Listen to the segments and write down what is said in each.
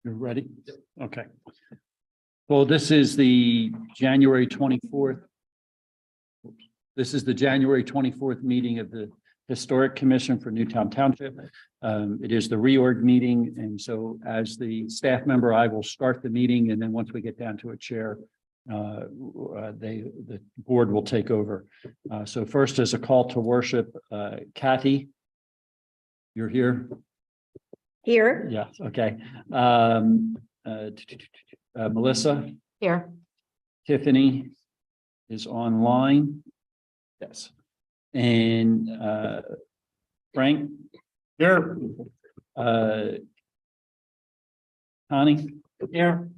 You're ready? Okay. Well, this is the January 24th. This is the January 24th meeting of the Historic Commission for Newtown Township. It is the reorg meeting, and so as the staff member, I will start the meeting, and then once we get down to a chair, the board will take over. So first is a call to worship. Kathy, you're here? Here. Yeah, okay. Melissa, Here. Tiffany is online. Yes. And Frank? Here. Connie? Here.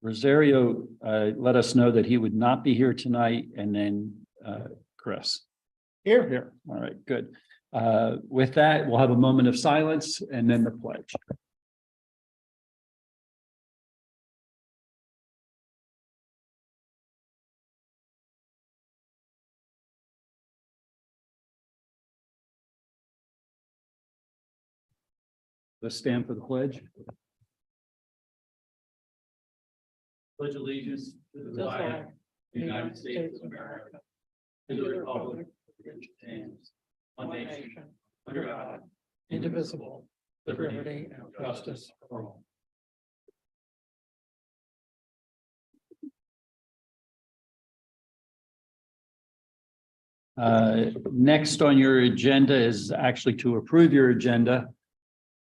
Rosario let us know that he would not be here tonight, and then Chris. Here. All right, good. With that, we'll have a moment of silence and then the pledge. Let's stand for the pledge. Pledge allegiance to the flag of the United States of America, to the republic which stands one nation under God, indivisible, with liberty and justice for all. Next on your agenda is actually to approve your agenda.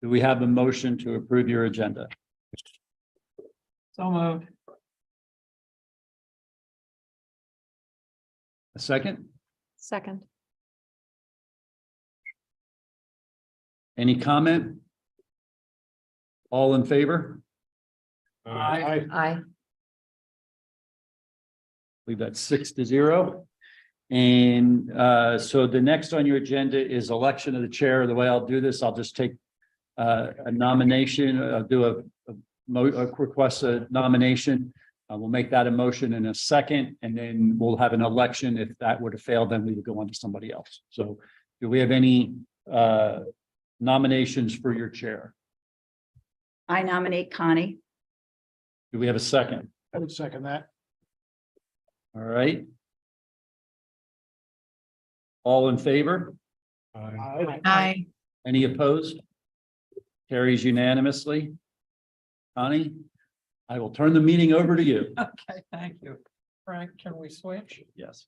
Do we have a motion to approve your agenda? So moved. A second? Second. Any comment? All in favor? Aye. I believe that's 6-0. And so the next on your agenda is election of the chair. The way I'll do this, I'll just take a nomination. I'll do a request a nomination. We'll make that a motion in a second, and then we'll have an election. If that were to fail, then we would go on to somebody else. So do we have any nominations for your chair? I nominate Connie. Do we have a second? I would second that. All right. All in favor? Aye. Any opposed? Carries unanimously. Connie, I will turn the meeting over to you. Okay, thank you. Frank, can we switch? Yes.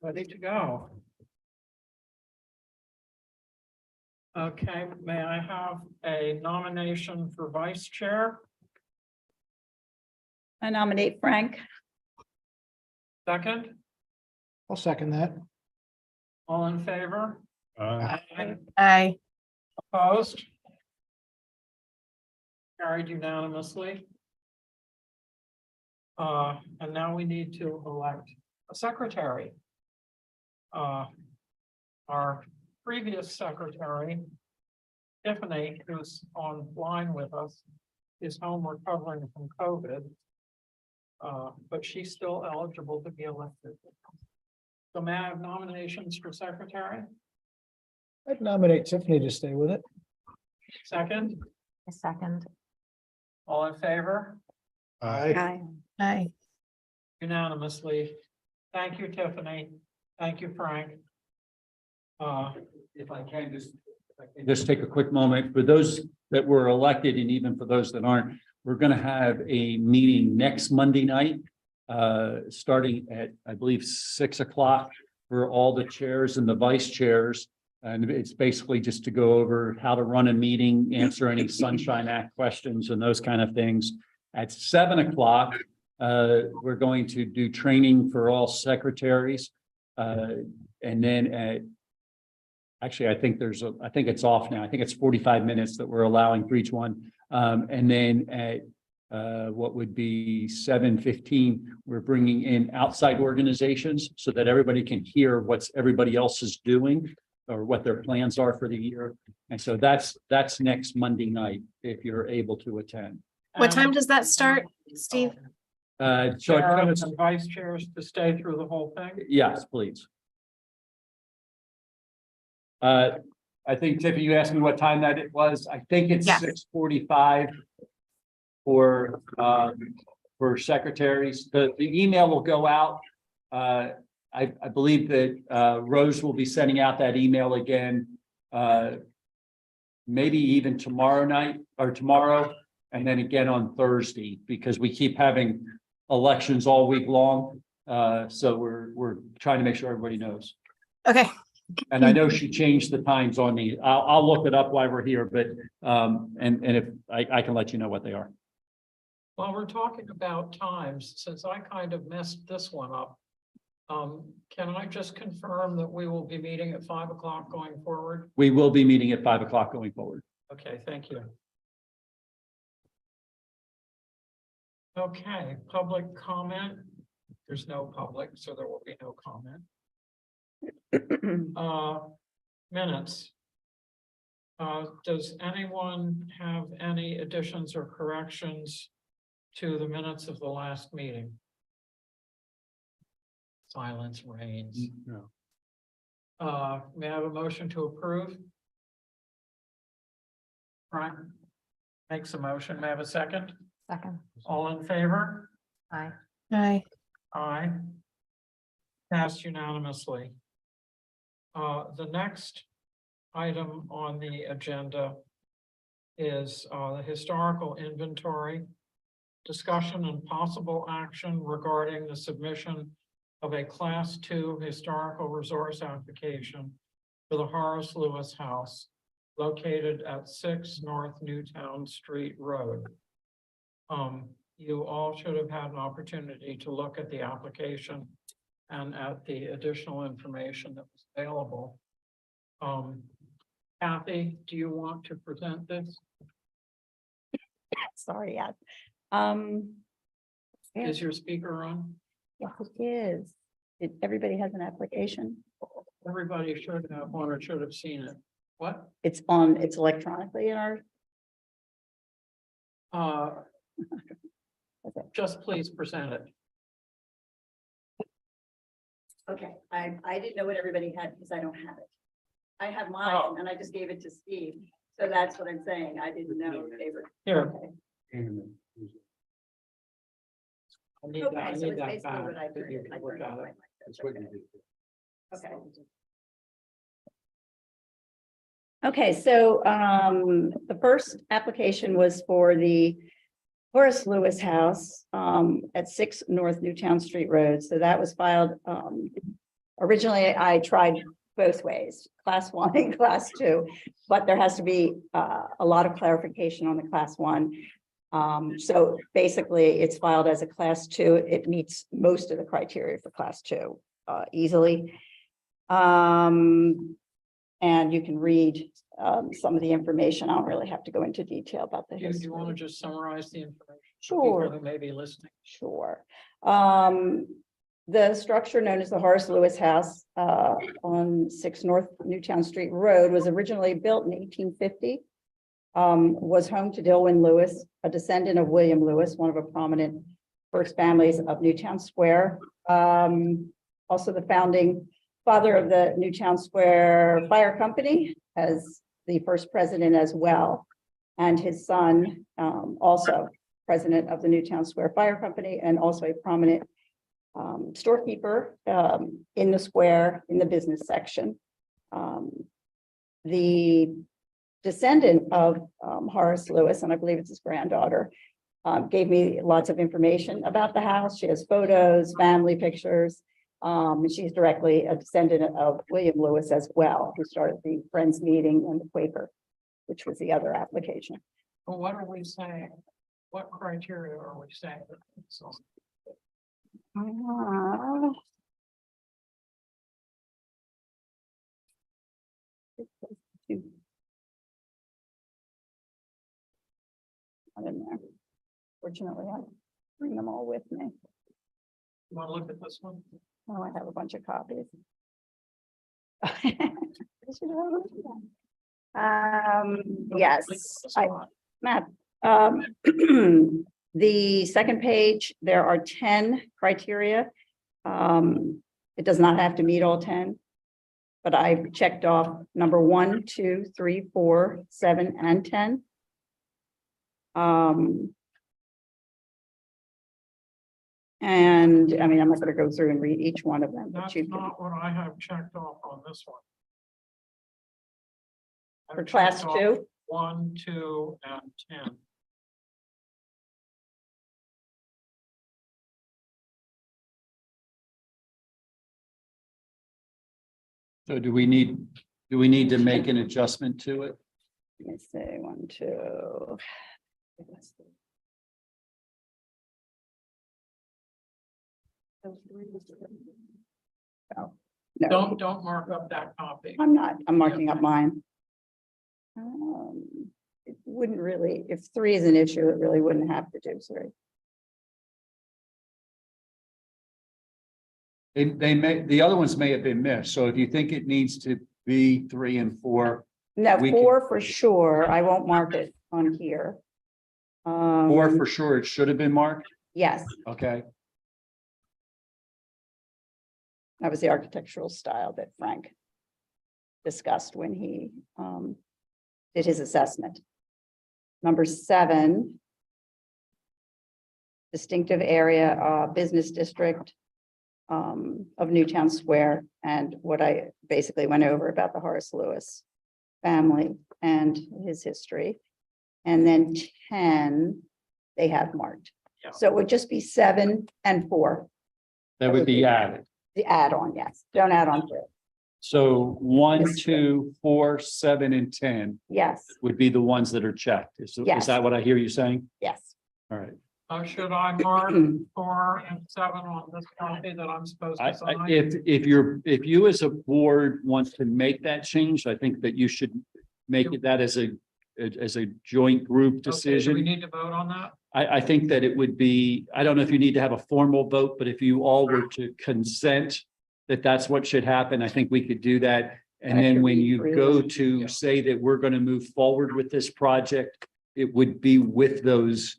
Ready to go. Okay, may I have a nomination for vice chair? I nominate Frank. Second, I'll second that. all in favor? Aye. Opposed? Carried unanimously. And now we need to elect a secretary. Our previous secretary, Tiffany, who's online with us, is home recovering from COVID. But she's still eligible to be elected. So may I have nominations for secretary? I'd nominate Tiffany to stay with it. Second, A second. all in favor? Aye. Aye. Unanimously. Thank you, Tiffany. Thank you, Frank. If I can just just take a quick moment for those that were elected and even for those that aren't. We're going to have a meeting next Monday night, starting at, I believe, 6 o'clock for all the chairs and the vice chairs. And it's basically just to go over how to run a meeting, answer any Sunshine Act questions and those kind of things. At 7 o'clock, we're going to do training for all secretaries. And then actually, I think it's off now. I think it's 45 minutes that we're allowing for each one. And then at what would be 7:15, we're bringing in outside organizations so that everybody can hear what's everybody else is doing or what their plans are for the year. And so that's next Monday night, if you're able to attend. What time does that start, Steve? So Chairs and vice chairs to stay through the whole thing? yes, please. I think Tiffany, you asked me what time that it was. I think it's Yes. 6:45 for secretaries. The email will go out. I believe that Rose will be sending out that email again, maybe even tomorrow night or tomorrow, and then again on Thursday, because we keep having elections all week long. So we're trying to make sure everybody knows. Okay, And I know she changed the times on the, I'll look it up while we're here, but, and if I can let you know what they are. While we're talking about times, since I kind of messed this one up, can I just confirm that we will be meeting at 5 o'clock going forward? We will be meeting at 5 o'clock going forward. Okay, thank you. Okay, public comment. There's no public, so there will be no comment. Minutes. Does anyone have any additions or corrections to the minutes of the last meeting? Silence reigns. No. May I have a motion to approve? Frank makes a motion. May I have a second? second. All in favor? Aye. Aye. Aye. Passed unanimously. The next item on the agenda is the historical inventory. Discussion and possible action regarding the submission of a Class 2 historical resource application for the Horace Lewis House located at 6 North Newtown Street Road. You all should have had an opportunity to look at the application and at the additional information that was available. Kathy, do you want to present this? Sorry, yeah. Yeah. Is your speaker on? Yes, it is. Everybody has an application. Everybody should have one or should have seen it. What? It's electronically in our, Okay. Just please present it. okay, I didn't know what everybody had because I don't have it. I have Oh. mine and I just gave it to Steve. So that's what I'm saying. I didn't know if they were. Here. Okay. I need Okay, that, I so need it's that basically back. what I that you printed. can I look printed at it. it. Okay. Okay, so the first application was for the Horace Lewis House at 6 North Newtown Street Road. So that was filed. Originally, I tried both ways, Class 1 and Class 2, but there has to be a lot of clarification on the Class 1. So basically, it's filed as a Class 2. It meets most of the criteria for Class 2 easily. And you can read some of the information. I don't really have to go into detail about the Do history. you want to just summarize the information? for Sure. People who may be listening. Sure. The structure known as the Horace Lewis House on 6 North Newtown Street Road was originally built in 1850. Was home to Dilwyn Lewis, a descendant of William Lewis, one of the prominent first families of Newtown Square. Also the founding father of the Newtown Square Fire Company as the first president as well. And his son, also president of the Newtown Square Fire Company and also a prominent storekeeper in the square in the business section. The descendant of Horace Lewis, and I believe it's his granddaughter, gave me lots of information about the house. She has photos, family pictures. And she's directly a descendant of William Lewis as well, who started the Friends Meeting and the Quaker, which was the other application. Well, what are we saying? What criteria are we saying? So, Not in there. Fortunately, I bring them all with me. you want to look at this one? Oh, I have a bunch of copies. Yes, Matt, the second page, there are 10 criteria. It does not have to meet all 10. But I checked off number 1, 2, 3, 4, 7, and 10. And I mean, I'm not going to go through and read each one of them, but That's you can, not what I have checked off on this one. I've for class checked off 2. 1, 2, and 10. So do we need to make an adjustment to it? Let me see, 1, 2. Oh, no, Don't mark up that copy. I'm not. I'm marking up mine. It wouldn't really, if 3 is an issue, it really wouldn't have to do 3. They may, the other ones may have been missed. So if you think it needs to be 3 and 4, No, We can- 4 for sure. I won't mark it on here. 4 for sure, it should have been marked. Yes, Okay. that was the architectural style that Frank discussed when he did his assessment. Number 7, distinctive area, business district of Newtown Square, and what I basically went over about the Horace Lewis family and his history. And then 10, they have marked. Yeah. So it would just be 7 and 4, That would be added. the add-on, yes. Don't add on to it. So 1, 2, 4, 7, and 10 Yes, would be the ones that are checked. Is Yes. that what I hear you saying? yes. All right. Should I mark 4 and 7 on this copy that I'm supposed to sign? If you as a board wants to make that change, I think that you should make it that as a joint group Okay, do we decision. need to vote on that? I think that it would be, I don't know if you need to have a formal vote, but if you all were to consent that that's what should happen, I think we could do that. And I then could when read you through go them. to say that we're going to move forward with this project, it would be with those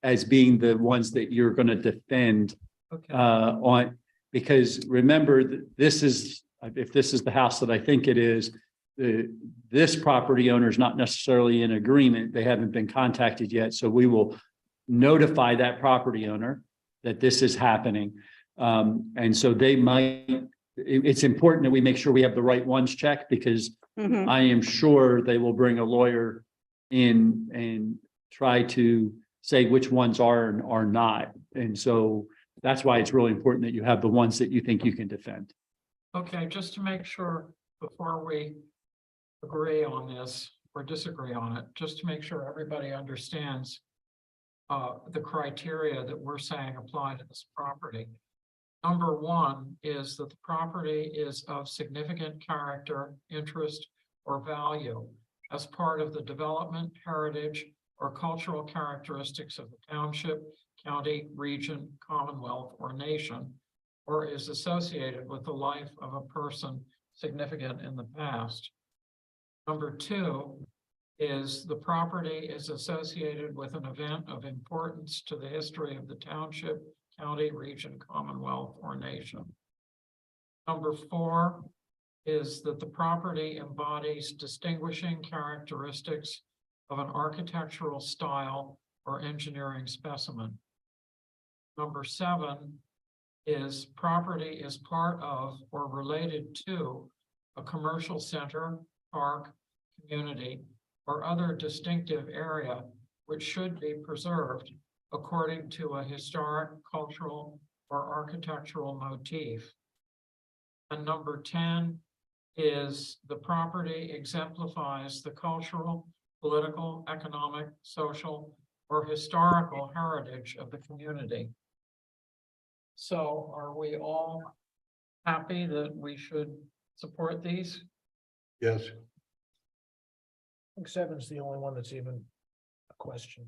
as being the ones that you're going to defend Okay. on, because remember, this is, if this is the house that I think it is, this property owner is not necessarily in agreement. They haven't been contacted yet. So we will notify that property owner that this is happening. And so they might, it's important that we make sure we have the right ones checked, because Mhm. I am sure they will bring a lawyer in and try to say which ones are and are not. And so that's why it's really important that you have the ones that you think you can defend. Okay, just to make sure before we agree on this or disagree on it, just to make sure everybody understands the criteria that we're saying apply to this property. Number 1 is that the property is of significant character, interest, or value as part of the development, heritage, or cultural characteristics of the township, county, region, commonwealth, or nation, or is associated with the life of a person significant in the past. Number 2 is the property is associated with an event of importance to the history of the township, county, region, commonwealth, or nation. Number 4 is that the property embodies distinguishing characteristics of an architectural style or engineering specimen. Number 7 is property is part of or related to a commercial center, park, community, or other distinctive area which should be preserved according to a historic, cultural, or architectural motif. And number 10 is the property exemplifies the cultural, political, economic, social, or historical heritage of the community. So are we all happy that we should support these? Yes, I think 7's the only one that's even a question.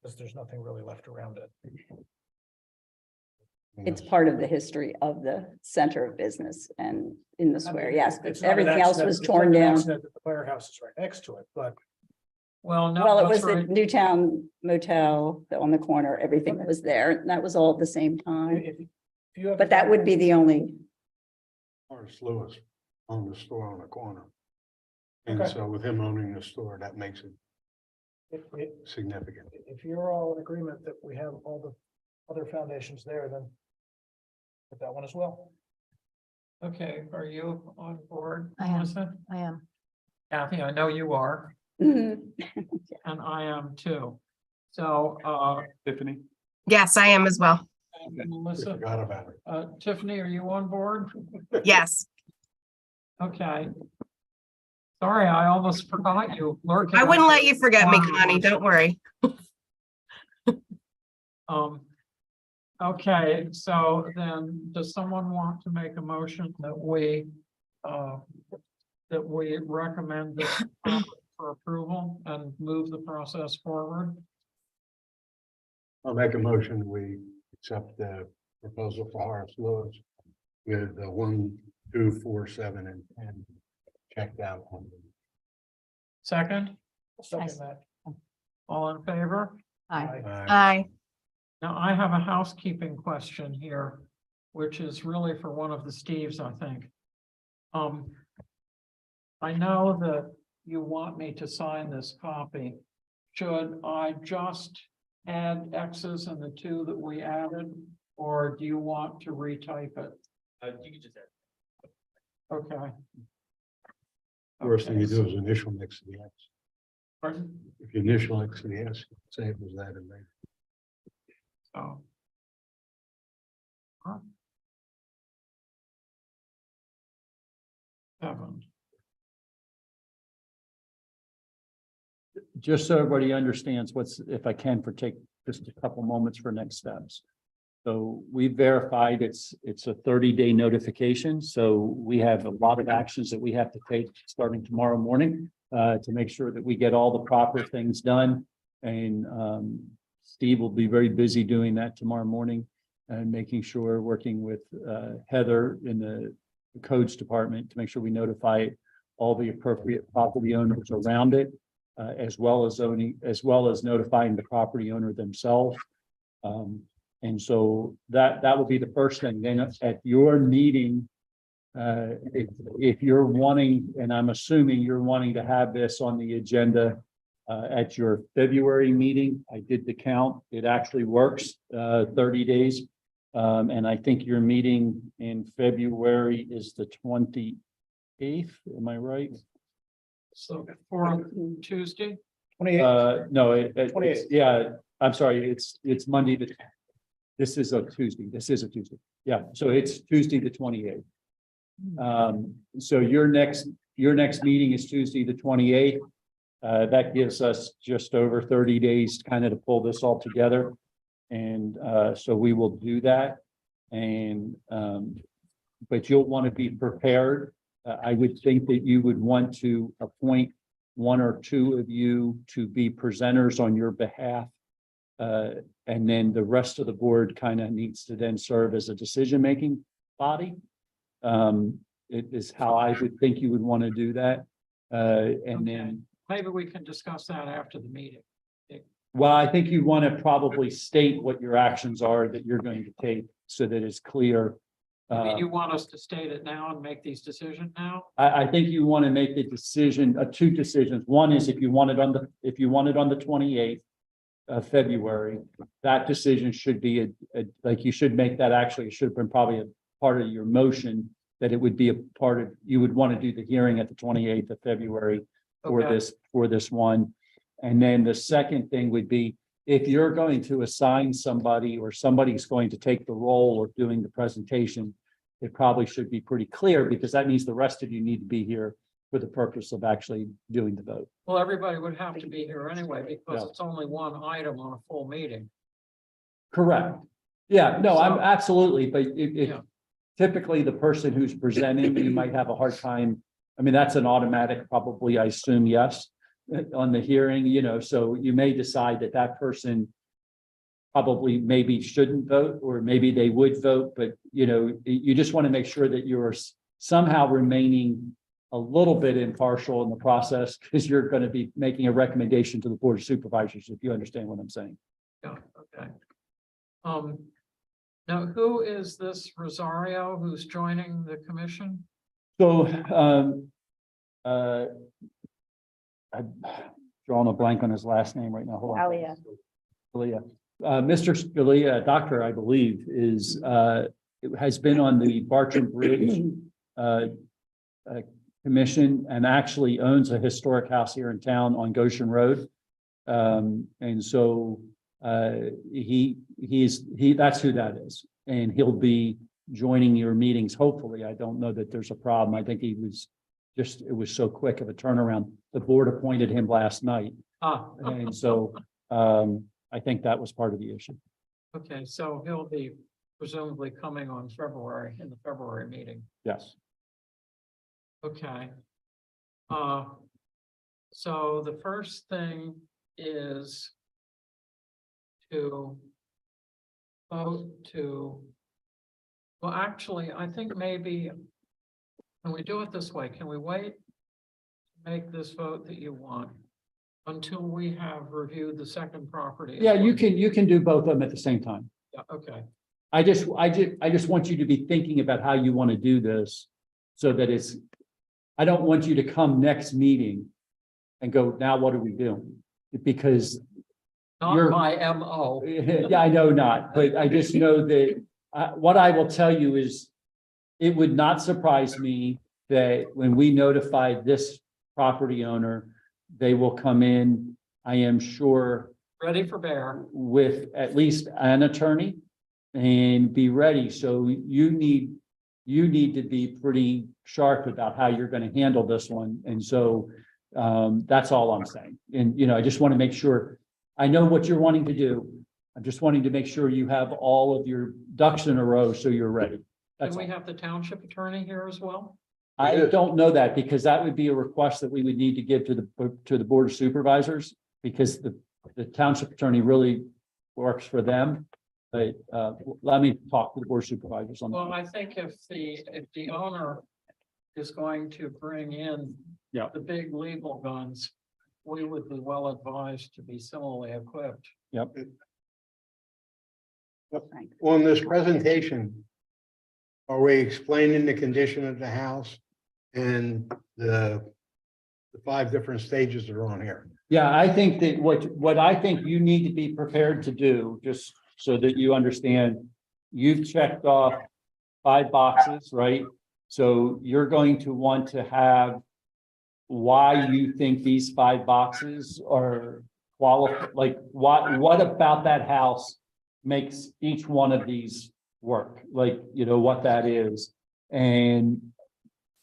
Because there's nothing really left around it. It's part of the history of the center of business and in the square, yes, but It's not an everything else accident- was it's torn not an down. accident that the firehouse is right next to it, but Well, no, Well, it that's was the right. Newtown Motel on the corner, everything that was there, and that was all at the same time. if you have. But that would be the only, Horace Lewis owned the store on the corner. And Okay. so with him owning the store, that makes it significant. If you're all in agreement that we have all the other foundations there, then put that one as well. Okay, are you on board? I am. Melissa? I am. Kathy, I know you are, Mhm. and I am too. So, Tiffany? Yes, I am as well. I Melissa, forgot about it. Tiffany, are you on board? Yes, Okay. Sorry, I almost forgot you. Lurking I wouldn't up let you forget me, corner. Connie. Don't worry. Okay, so then, does someone want to make a motion that we recommend this for approval and move the process forward? I'll make a motion, we accept the proposal for Horace Lewis with the 1, 2, 4, 7, and 10 checked out on them. Second, Second that. all in favor? Aye. Uh, Aye. Now, I have a housekeeping question here, which is really for one of the Steves, I think. I know that you want me to sign this copy. Should I just add X's in the 2 that we added, or do you want to retype it? You can just add. Okay. First thing you Okay, do is initial next to the X. pardon? If you initial next to the S, say it was that in there. So. Huh? 7. Just so everybody understands if I can, take just a couple moments for next steps. So we verified it's a 30-day notification, so we have a lot of actions that we have to take starting tomorrow morning to make sure that we get all the proper things done. And Steve will be very busy doing that tomorrow morning and making sure, working with Heather in the codes department to make sure we notify all the appropriate property owners around it, as well as notifying the property owner themselves. And so that will be the first thing. Then at your meeting, if you're wanting, and I'm assuming you're wanting to have this on the agenda at your February meeting, I did the count. It actually works 30 days. And I think your meeting in February is the 28th. Am I right? So for Tuesday, 28. No, it's, 28th. yeah, I'm sorry, it's Monday. This is a Tuesday. Yeah, so it's Tuesday, the 28th. So your next meeting is Tuesday, the 28th. That gives us just over 30 days kind of to pull this all together. And so we will do that. And but you'll want to be prepared. I would think that you would want to appoint 1 or 2 of you to be presenters on your behalf. And then the rest of the board kind of needs to then serve as a decision-making body. It is how I would think you would want to do that. And then, maybe we can discuss that after the meeting. well, I think you want to probably state what your actions are that you're going to take so that it's clear. I mean, you want us to state it now and make these decisions now? I think you want to make the decision, 2 decisions. One is if you want it on the 28th of February, that decision should be like you should make that actually, it should have been probably a part of your motion that it would be a part of, you would want to do the hearing at the 28th of February for Okay. this one. And then the second thing would be, if you're going to assign somebody or somebody's going to take the role of doing the presentation, it probably should be pretty clear, because that means the rest of you need to be here for the purpose of actually doing the vote. Well, everybody would have to be here anyway, because Yeah. it's only one item on a full meeting. Correct. Yeah, no, I'm So- absolutely, but Yeah. typically the person who's presenting, you might have a hard time. I mean, that's an automatic, probably, I assume, yes, on the hearing, so you may decide that that person probably maybe shouldn't vote, or maybe they would vote, but you just want to make sure that you're somehow remaining a little bit impartial in the process, because you're going to be making a recommendation to the Board of Supervisors, if you understand what I'm saying. Yeah, okay. Now, who is this Rosario who's joining the commission? So, I'm drawing a blank on his last name right now. Hold on. Alia. Scalia. Mr. Scalia, doctor, I believe, has been on the Bartram Bridge Commission, and actually owns a historic house here in town on Goshen Road. And so that's who that is. And he'll be joining your meetings, hopefully. I don't know that there's a problem. I think it was so quick of a turnaround. The board appointed him last night. And so I think that was part of the issue. Okay, so he'll be presumably coming on in the February meeting. Yes. Okay. So the first thing is to vote well, actually, I think maybe, can we do it this way? Can we wait to make this vote that you want until we have reviewed the second property? Yeah, you can do both of them at the same time. Yeah, okay. I just want you to be thinking about how you want to do this, so that I don't want you to come next meeting and go, now what are we doing? Because Not my MO. yeah, I know not, but I just know that what I will tell you is, it would not surprise me that when we notify this property owner, they will come in, I am sure, Ready for bear. with at least an attorney, and be ready. So you need to be pretty sharp about how you're going to handle this one. And so that's all I'm saying. And, I just want to make sure, I know what you're wanting to do. I'm just wanting to make sure you have all of your ducks in a row, so you're ready. Can That's we all. have the township attorney here as well? I don't know that, because that would be a request that we would need to give to the Board of Supervisors, because the township attorney really works for them. But let me talk to the Board of Supervisors on Well, that. I think if the owner is going to bring in Yeah. the big legal guns, we would be well advised to be similarly equipped. Yep. On this presentation, are we explaining the condition of the house and the 5 different stages that are on here? Yeah, I think that what I think you need to be prepared to do, just so that you understand, you've checked off 5 boxes, right? So you're going to want to have why you think these 5 boxes are qualified, like what about that house makes each one of these work, like, what that is, and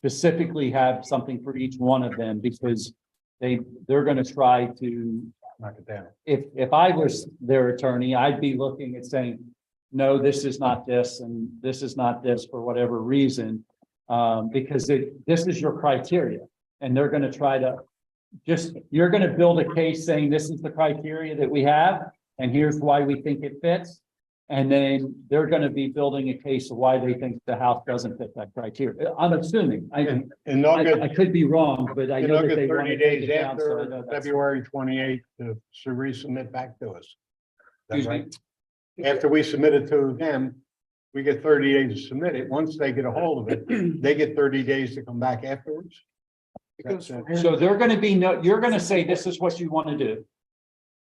specifically have something for each one of them, because they're going to try to, Knock it down. if I was their attorney, I'd be looking at saying, no, this is not this, and this is not this for whatever reason, because this is your criteria, and they're going to try to you're going to build a case saying this is the criteria that we have, and here's why we think it fits. And then they're going to be building a case of why they think the house doesn't fit that criteria. I'm assuming. And they'll I get, could be wrong, but I and know they'll that they get want 30 to take days it down. So I know after that's- February 28th to resubmit back to us. That's Excuse me? right. After we submit it to them, we get 30 days to submit it. Once they get a hold of it, they get 30 days to come back afterwards. That's it. So they're going to be, you're going to say, this is what you want to do.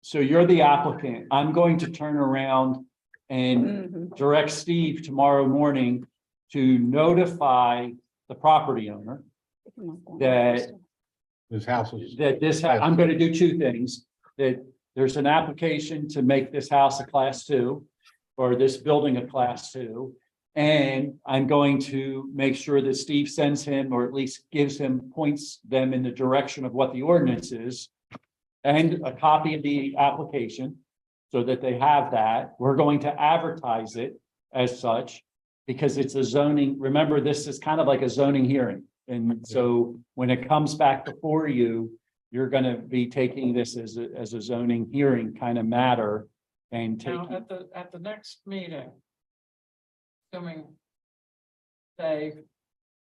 So you're the applicant. I'm going to turn around and Mhm. direct Steve tomorrow morning to notify the property owner that This house is. I'm going to do two things, that there's an application to make this house a class 2 or this building a class 2. And I'm going to make sure that Steve sends him, or at least gives him, points them in the direction of what the ordinance is, and a copy of the application so that they have that. We're going to advertise it as such because it's a zoning. Remember, this is kind of like a zoning hearing. And so when it comes back before you, you're going to be taking this as a zoning hearing kind of matter and Now, taking. at the next meeting, assuming they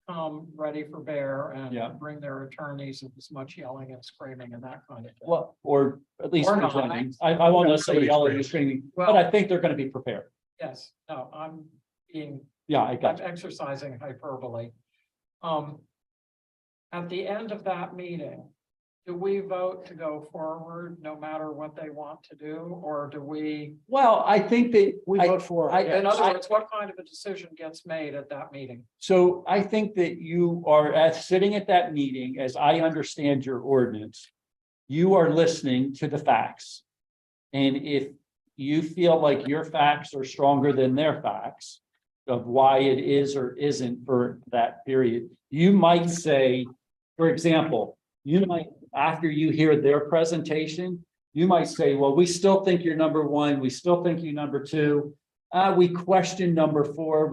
come ready for bear Yeah. and bring their attorneys and as much yelling and screaming and that kind of thing. Well, or at least Or not. presenting. I won't necessarily yell at you screaming, but I think they're going to be prepared. Yes, no, I'm being, Yeah, I I'm got you. exercising hyperbole. At the end of that meeting, do we vote to go forward no matter what they want to do, or do we? Well, I think that We vote for. In other words, what kind of a decision gets made at that meeting? So I think that you are sitting at that meeting, as I understand your ordinance. You are listening to the facts. And if you feel like your facts are stronger than their facts of why it is or isn't for that period, you might say, for example, you might, after you hear their presentation, you might say, well, we still think you're number 1. We still think you're number 2. We question number 4.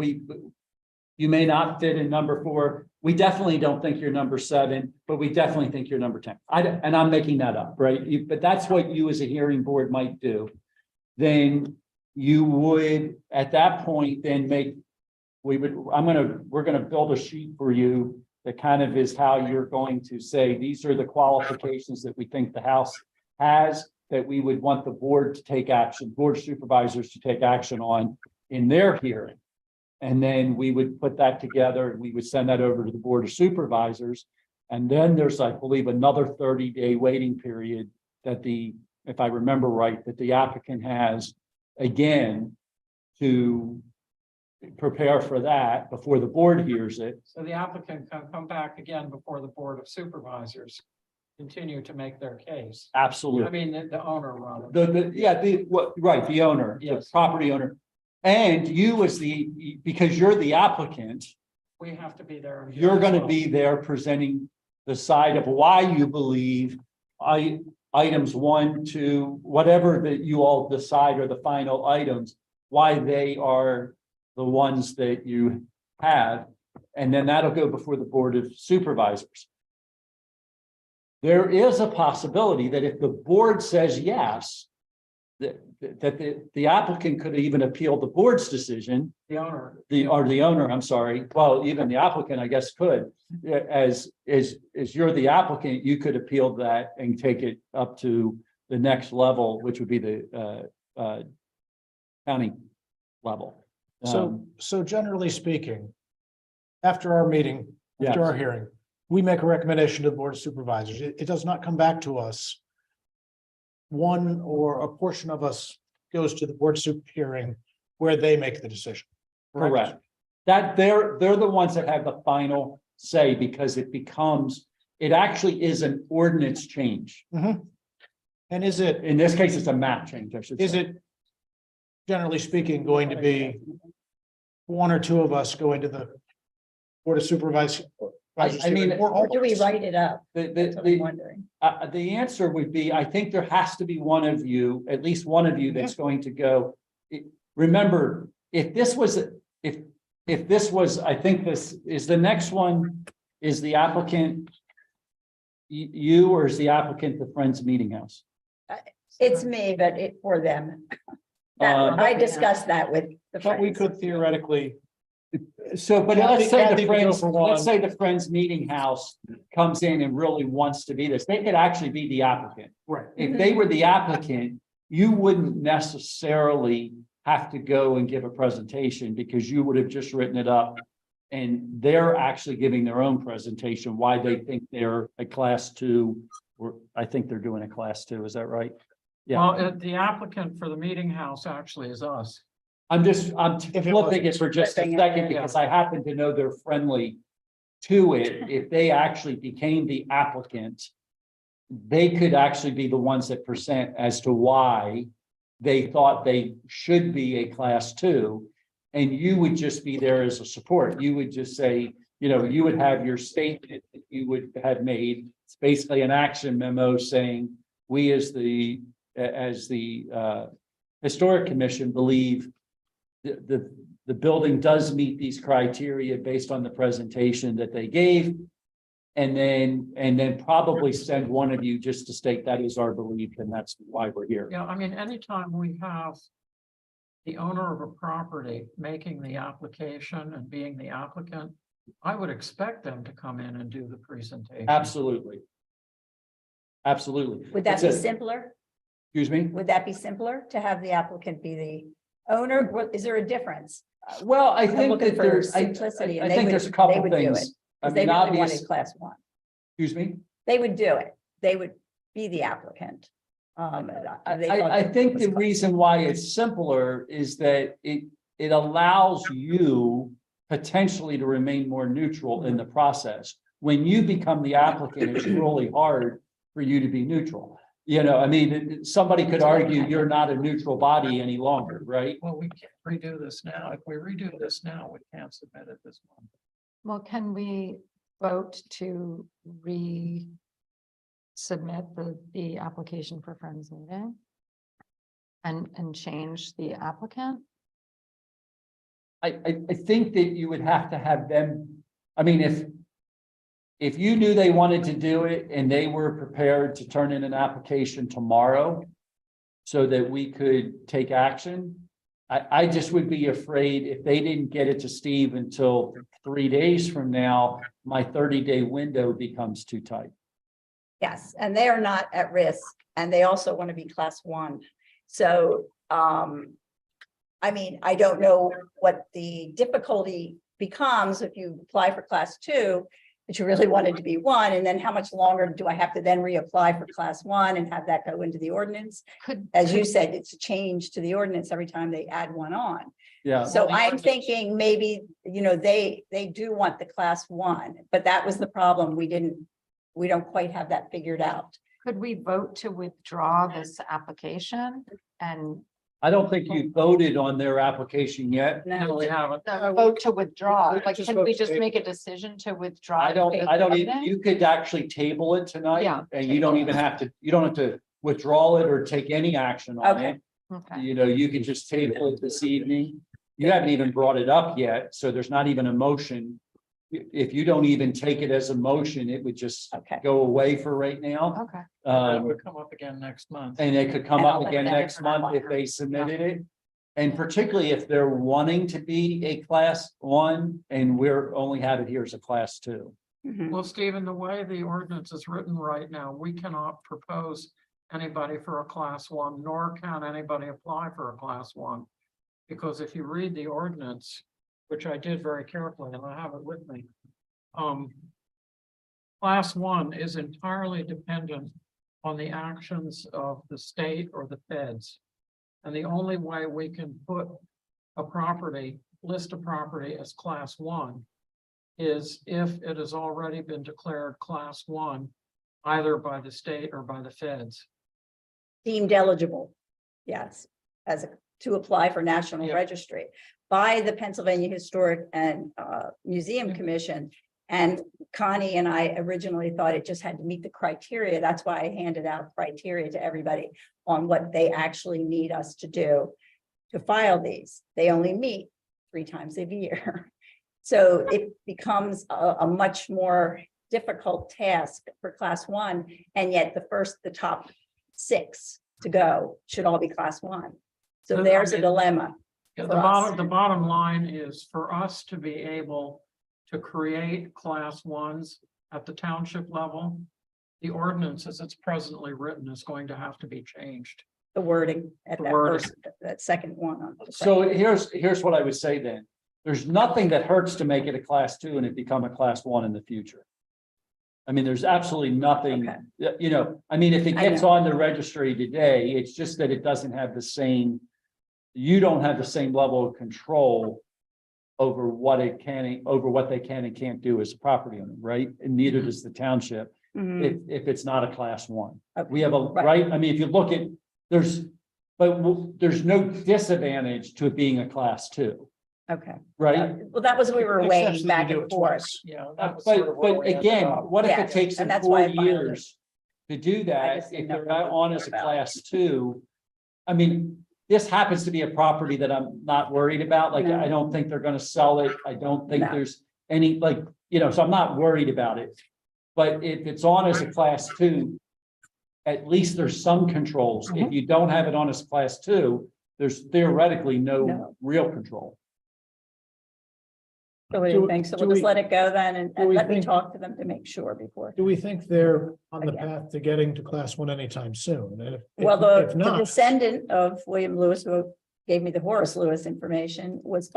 You may not fit in number 4. We definitely don't think you're number 7, but we definitely think you're number 10. And I'm making that up, right? But that's what you as a hearing board might do. Then you would, at that point, then we're gonna build a sheet for you that kind of is how you're going to say, these are the qualifications that we think the house has, that we would want the board to take action, board of supervisors to take action on in their hearing. And then we would put that together and we would send that over to the board of supervisors. And then there's, I believe, another 30-day waiting period that if I remember right, that the applicant has again to prepare for that before the board hears it. So the applicant can come back again before the Board of Supervisors, continue to make their case. Absolutely. I mean, the owner rather. Right, the owner, the Yes. property owner. And you as because you're the applicant, We have to be there. you're going to be there presenting the side of why you believe items 1, 2, whatever that you all decide are the final items, why they are the ones that you have. And then that'll go before the Board of Supervisors. There is a possibility that if the board says yes, that the applicant could even appeal the board's decision, The owner. the owner, I'm sorry. Well, even the applicant, I guess, could. As you're the applicant, you could appeal that and take it up to the next level, which would be the county level. So generally speaking, after our meeting, after Yes. our hearing, we make a recommendation to the Board of Supervisors. It does not come back to us. One or a portion of us goes to the Board of Super hearing where they make the decision. Correct. That they're the ones that have the final say because it actually is an ordinance change. Mhm. And is it, In this case, it's a map change, I should say. is it generally speaking going to be one or two of us going to the Board of Supervisors? I mean, or all Or do we of us? write it up? The, That's what the, I'm wondering. the answer would be, I think there has to be one of you, at least one of you that's going to go. Remember, if this was, I think this is the next one, is the applicant you or is the applicant the Friends Meeting House? It's me, but for them. Uh, I discussed that with the But we friends. could theoretically, So, but Kathy- let's say Kathy the can go Friends, for one. let's say the Friends Meeting House comes in and really wants to be this, they could actually be the applicant. right, If they were the applicant, you wouldn't necessarily have to go and give a presentation because you would have just written it up. And they're actually giving their own presentation, why they think they're a class 2, or I think they're doing a class 2, is that right? Yeah. Well, the applicant for the meeting house actually is us. I'm If it flipping it for just a Flipping it, second yeah. because I happen to know they're friendly to it. If they actually became the applicant, they could actually be the ones that present as to why they thought they should be a class two. And you would just be there as a support. You would just say, you know, you would have your statement that you would have made. It's basically an action memo saying, we as the historic commission believe the building does meet these criteria based on the presentation that they gave. And then probably send one of you just to state that is our belief and that's why we're here. Yeah, I mean, anytime we have the owner of a property making the application and being the applicant, I would expect them to come in and do the presentation. Absolutely. Absolutely. Would that It's be a- simpler? Excuse me? Would that be simpler to have the applicant be the owner? Is there a difference? Well, I I'm think looking that for there's, simplicity, I and they think would- there's a they couple would do things. it, I 'Cause they mean, really wanted obvious, class one. excuse me? They would do it. They would be the applicant. They thought I that think was the class. reason why it's simpler is that it allows you potentially to remain more neutral in the process. When you become the applicant, it's really hard for you to be neutral. You know, I mean, somebody could argue you're not a neutral body any longer, right? Well, we can't redo this now. If we redo this now, we can't submit it this month. Well, can we vote to submit the application for Friends Meeting? And change the applicant? I think that you would have to have them, I mean, if you knew they wanted to do it and they were prepared to turn in an application tomorrow so that we could take action, I just would be afraid if they didn't get it to Steve until 3 days from now, my 30-day window becomes too tight. Yes, and they are not at risk, and they also want to be class one. So, I mean, I don't know what the difficulty becomes if you apply for class two, but you really wanted to be one, and then how much longer do I have to then reapply for class one and have that go into the ordinance? Could, As you said, it's a change to the ordinance every time they add one on. Yeah. So Well, the I'm ordinance- thinking maybe, you know, they do want the class one, but that was the problem. We don't quite have that figured out. could we vote to withdraw this application and I don't think you voted on their application yet. No, we haven't. vote to withdraw? Let's Like, just can vote we to just table. make a decision to withdraw? I don't even, you could actually table it tonight. Yeah. And you don't even have to, you don't have to withdraw it or take any action on Okay. it. Okay, You know, you can just table it this evening. You haven't even brought it up yet, so there's not even a motion. If you don't even take it as a motion, it would just Okay. go away for right now. okay. It would come up again next month. And it could come And I'll up let again them next know. month if they submitted it. And particularly if they're wanting to be a class one and we're only have it here as a class two. Mhm. Well, Stephen, the way the ordinance is written right now, we cannot propose anybody for a class one, nor can anybody apply for a class one. Because if you read the ordinance, which I did very carefully, and I have it with me. Class one is entirely dependent on the actions of the state or the feds. And the only way we can put a property, list a property as class one is if it has already been declared class one, either by the state or by the feds. Deemed eligible, yes, to apply for national Yeah. registry by the Pennsylvania Historic and Museum Yeah. Commission. And Connie and I originally thought it just had to meet the criteria. That's why I handed out criteria to everybody on what they actually need us to do to file these. They only meet 3 times a year. So it becomes a much more difficult task for class one, and yet the top 6 to go should all be class one. So So, I there's a mean, dilemma. Yeah, for us. the bottom line is for us to be able to create class ones at the township level. The ordinance as it's presently written is going to have to be changed. The wording at The that wording. first, that second one. on the So second. here's what I would say then. There's nothing that hurts to make it a class two and it become a class one in the future. I mean, there's absolutely nothing, Okay. you know, I mean, if it I gets know. on the registry today, it's just that it doesn't have the same you don't have the same level of control over what they can and can't do as a property owner, right? And neither does the township Mhm. if it's not a class one. Okay. We have a, right, I mean, if you look at, there's no disadvantage to it being a class two, Okay. right? Well, that was, we were Except weighing that you back do and it forth. twice. Yeah, that was sort of where But we ended again, up. what if Yes, it takes and them that's why 4 I finally- years to do that? just didn't If know they're what on we as a thought about. class two, I mean, this happens to be a property that I'm not worried about. Like, No. I don't think they're gonna sell it. I don't think No. there's any, like, so I'm not worried about it. But if it's on as a class two, at least there's some controls. If you don't have it on as class two, there's theoretically no No. real control. So what do Do- you think? So do we'll just we- let it go then and do we let me think- talk to them to make sure before. Do we think they're on the Again. path to getting to class one anytime soon? And Well, if the not, descendant of William Lewis, who gave me the Horace Lewis information, was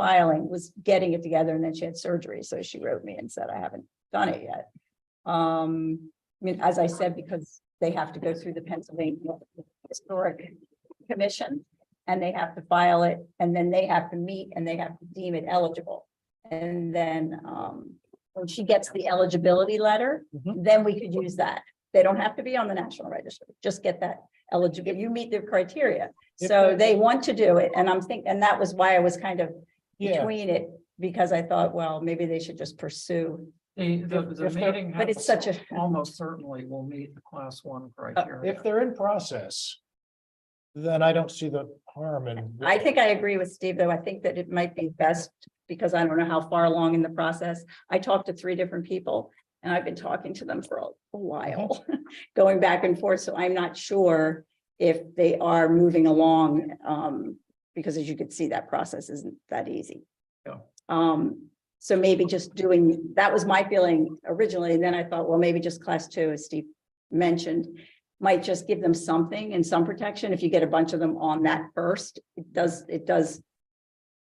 getting it together, and then she had surgery. So she wrote me and said, I haven't done it yet. I mean, as I said, because they have to go through the Pennsylvania Historic Commission, and they have to file it, and then they have to meet, and they have to deem it eligible. And then, when she gets the eligibility letter, Mhm. then we could use that. They don't have to be on the National Register, just get that eligible, you meet the criteria. If So they- they want to do it, and I'm thinking, and that was why I was kind of yeah, between it, because I thought, well, maybe they should just pursue. The if they're- meeting. but it's house such a- Almost certainly will meet the class one criteria. if they're in process, then I don't see the harm in. I think I agree with Steve, though. I think that it might be best, because I don't know how far along in the process. I talked to 3 different people, and I've been talking to them for a while, going back and forth, so I'm not sure if they are moving along, because as you could see, that process isn't that easy. Yeah. So maybe just doing, that was my feeling originally, and then I thought, well, maybe just class 2, as Steve mentioned, might just give them something and some protection. If you get a bunch of them on that first, it does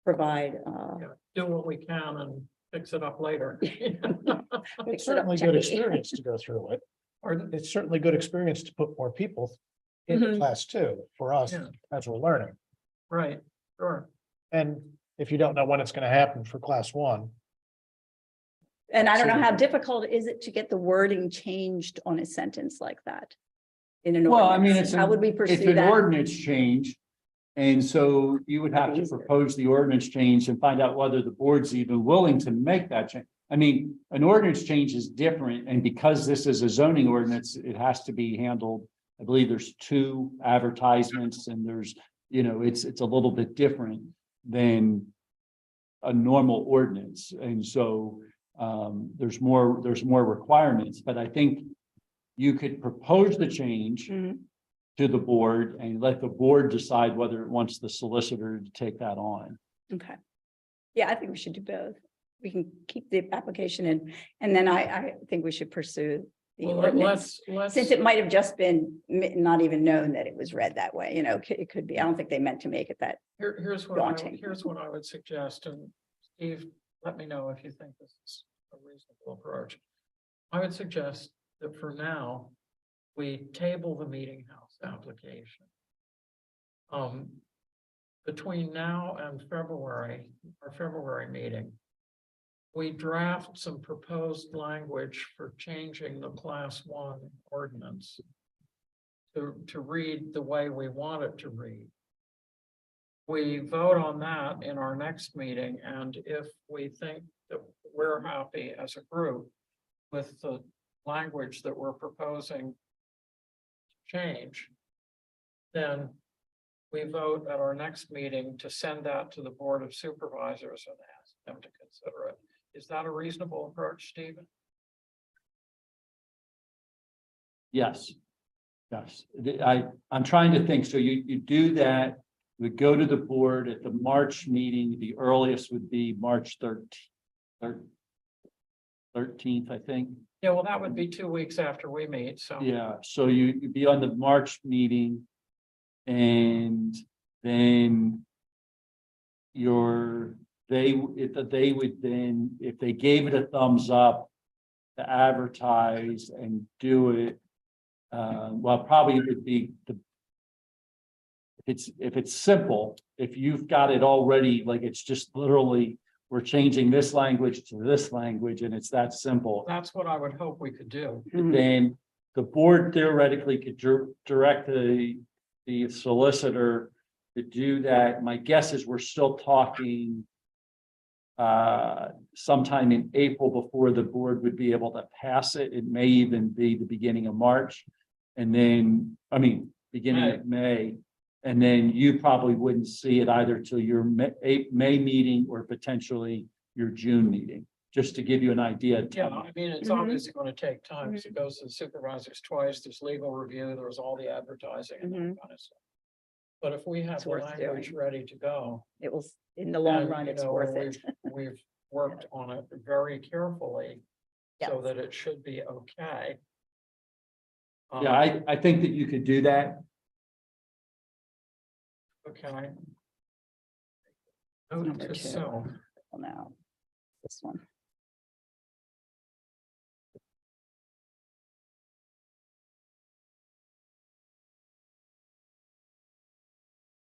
provide, Yeah, do what we can and fix it up later. It's certainly good experience to go through it. Or, It's certainly good experience to put more people into Mhm. class two for us Yeah. as we're learning. right, sure. And if you don't know when it's going to happen for class one, and I don't know So- how difficult is it to get the wording changed on a sentence like that? In an Well, I mean, ordinance? How would we it's pursue an that? ordinance change. And so you would have That'd be to easier. propose the ordinance change and find out whether the board's even willing to make that change. I mean, an ordinance change is different, and because this is a zoning ordinance, it has to be handled. I believe there's 2 advertisements, and there's, it's a little bit different than a normal ordinance, and so there's more requirements, but I think you could propose the change Mhm. to the board and let the board decide whether it wants the solicitor to take that on. Okay. Yeah, I think we should do both. We can keep the application in, and then I think we should pursue the Well, ordinance. let's. Since it might have just been not even known that it was read that way, it could be, I don't think they meant to make it that. Here's daunting. here's what I would suggest, and Steve, let me know if you think this is a reasonable approach. I would suggest that for now, we table the meeting house application. Between now and February, our February meeting, we draft some proposed language for changing the class 1 ordinance to read the way we want it to read. We vote on that in our next meeting, and if we think that we're happy as a group with the language that we're proposing to change, then we vote at our next meeting to send that to the Board of Supervisors and ask them to consider it. Is that a reasonable approach, Stephen? Yes. Yes, I'm trying to think. So you do that, we go to the board at the March meeting, the earliest would be March 13th, I think. Yeah, well, that would be 2 weeks after we meet, so. Yeah, so you'd be on the March meeting. And then they would then, if they gave it a thumbs up to advertise and do it, well, probably it would be if it's simple, if you've got it already, like it's just literally, we're changing this language to this language and it's that simple, That's what I would hope we could do. then the board theoretically could direct the solicitor to do that. My guess is we're still talking sometime in April before the board would be able to pass it. It may even be the beginning of March. And then, beginning of May. And then you probably wouldn't see it either till your May meeting or potentially your June meeting, just to give you an idea. Yeah, I mean, it's Mhm. obviously gonna take time, because it goes to the supervisors twice, there's legal review, there's all the advertising and that kind of stuff. But if we have It's the worth language doing. ready to go. It will, in the long then, run, you it's know, worth it. We've worked on it very carefully, so Yes. that it should be okay. Yeah, I think that you could do that. Okay. Note Number to two. self. Well, now, this one.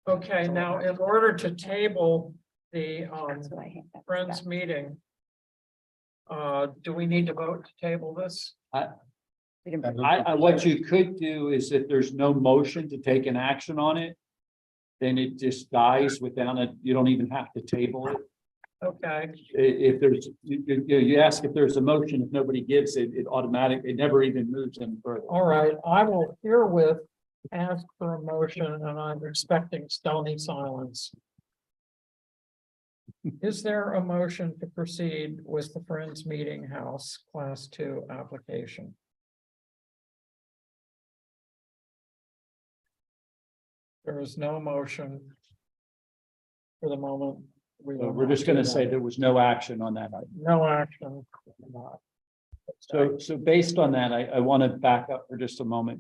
Okay, now in order to table the That's what I hate. That's Friends that. meeting. Do we need to vote to table this? We didn't- What you could do is if there's no motion to take an action on it, then it just dies without it. You don't even have to table it. Okay, If there's, you ask if there's a motion, if nobody gives it, it never even moves any further. all right, I will herewith ask for a motion, and I'm expecting stony silence. Is there a motion to proceed with the Friends Meeting House Class 2 application? There is no motion for the moment. We So will we're not just gonna do say that. there was no action on that item. No action. So based on that, I want to back up for just a moment,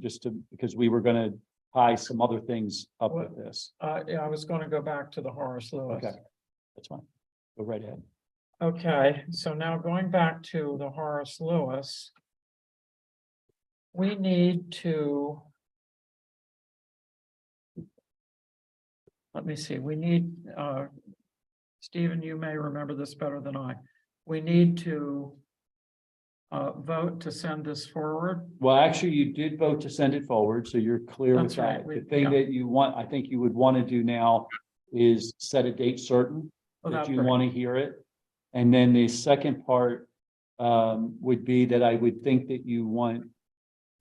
because we were gonna tie some other things up with this. Yeah, I was going to go back to the Horace Lewis. Okay. That's fine. Go right ahead. Okay, so now going back to the Horace Lewis. We need to. Let me see, we need, Stephen, you may remember this better than I. We need to vote to send this forward. Well, actually, you did vote to send it forward, so you're clear with That's right, that. we- The thing yeah. that you want, I think you would want to do now is set a date certain Oh, that that's you great. want to hear it. And then the second part would be that I would think that you want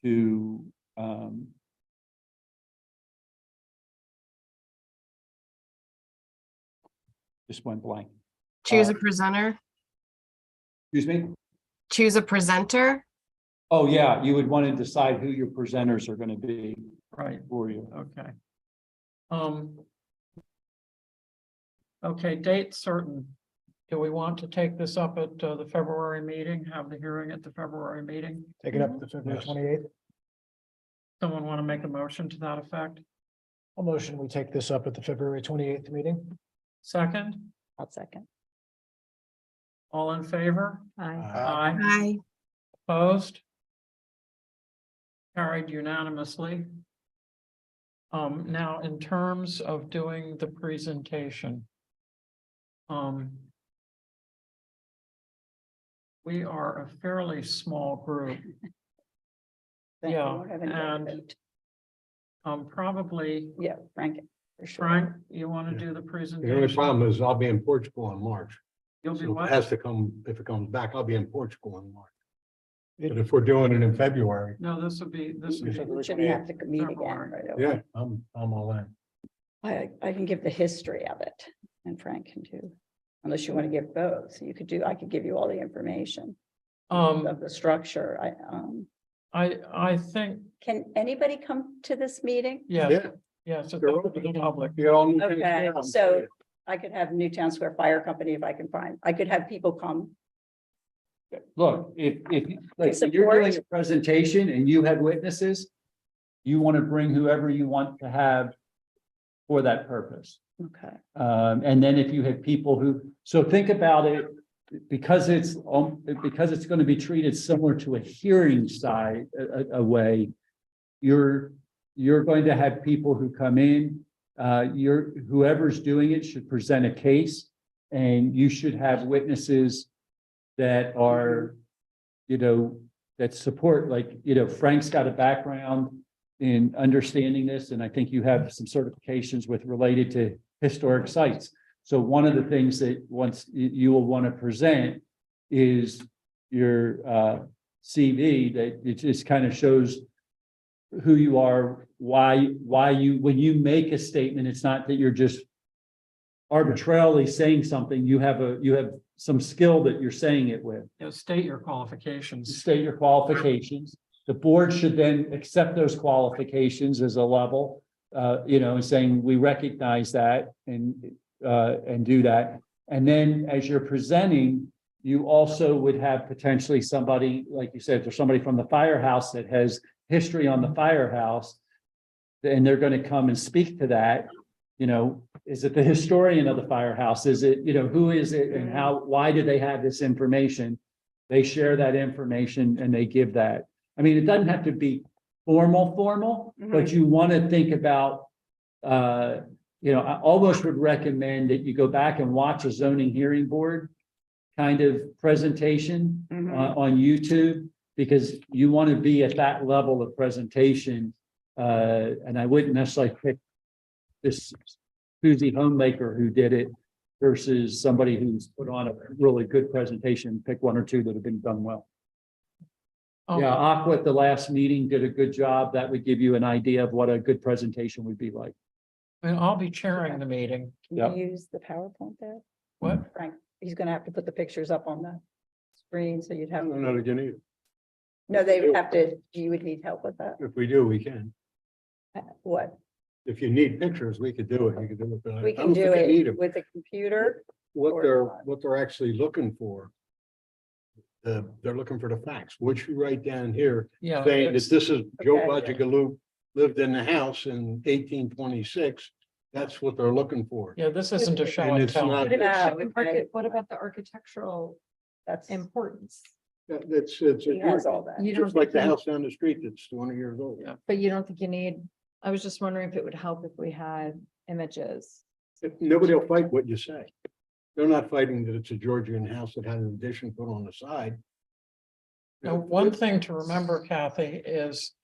to just went blank. Choose a presenter, Excuse me? choose a presenter. Oh, yeah, you would want to decide who your presenters are going to be Right, for you. okay. Okay, date certain. Do we want to take this up at the February meeting, have the hearing at the February meeting? Take it up to February Yes. 28th. Someone want to make a motion to that effect? A motion, we take this up at the February 28th meeting. Second, I'll second. all in favor? Aye. Aye. Hi. Opposed? Carried unanimously. Now, in terms of doing the presentation. We are a fairly small group, Frank, you Yeah, won't have any and- vote. probably, Yeah, Frank, for sure. Frank, you want to do the The only presentation? problem is I'll be in Portugal in March. You'll be So it what? has to come, if it comes back, I'll be in Portugal in March. But if we're doing it in February, No, this would be. We shouldn't have to meet again right away. yeah, I'm all in. I can give the history of it and Frank can do, unless you want to give both. So you could do, I could give you all the information of the structure. I think, Can anybody come to this meeting? yes, Yeah. yes, it's They're open to the public. You all need to Okay, understand. so I could have Newtown Square Fire Company if I can find, I could have people come. Look, if like, when you're Support. doing a presentation and you have witnesses, you want to bring whoever you want to have for that purpose. Okay. And then if you have people who, so think about it, because it's going to be treated similar to a hearing side, a way, you're going to have people who come in, whoever's doing it should present a case, and you should have witnesses that are, that support, like, Frank's got a background in understanding this, and I think you have some certifications related to historic sites. So one of the things that once you will want to present is your CV, that it just kind of shows who you are, why you, when you make a statement, it's not that you're just arbitrarily saying something. You have some skill that you're saying it with. State your qualifications. State your qualifications. The board should then accept those qualifications as a level, and saying, we recognize that and do that. And then as you're presenting, you also would have potentially somebody, like you said, if there's somebody from the firehouse that has history on the firehouse, and they're going to come and speak to that. Is it the historian of the firehouse? Is it, who is it, and why do they have this information? They share that information and they give that. I mean, it doesn't have to be formal, but you want to think about, I almost would recommend that you go back and watch a zoning hearing board kind of presentation on YouTube, because you want to be at that level of presentation. And I wouldn't necessarily pick this Susie homemaker who did it versus somebody who's put on a really good presentation. Pick one or two that have been done well. Yeah, Aqua at the last meeting did a good job. That would give you an idea of what a good presentation would be like. And I'll be chairing the meeting. Can you use the PowerPoint there? What? Frank, he's gonna have to put the pictures up on the screen, so you'd I have, don't know that you need, no, they would have to, you would need help with that. if we do, we can. What? If you need pictures, we could do it. You could do it. But I We don't can do think you need it 'em. with a computer. What or they're, not. what they're actually looking for. They're looking for the facts, which you write down here, Yeah. saying that it's- this is Joe Okay. Budgegaloo lived in the house in 1826. That's what they're looking for. Yeah, this isn't a show And and it's tell. not- What about the architectural That's, importance? It's he has all that. You don't just like think the you- house down the street that's 200 years old. Yeah. But you don't think you need, I was just wondering if it would help if we had images. Nobody will fight what you say. They're not fighting that it's a Georgian house that had an addition put on the side. Now, one thing to remember, Kathy, is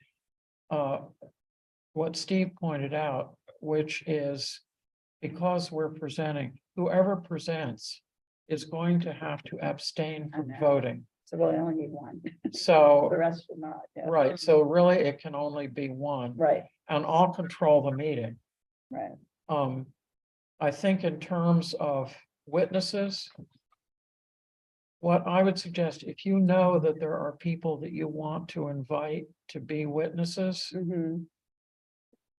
what Steve pointed out, which is because we're presenting, whoever presents is going to have to abstain I from know. voting. So we'll only need one. The So, rest should not. Yeah. right, so really it can only be one, Right, and I'll control the meeting. right. I think in terms of witnesses, what I would suggest, if you know that there are people that you want to invite to be witnesses, Mhm.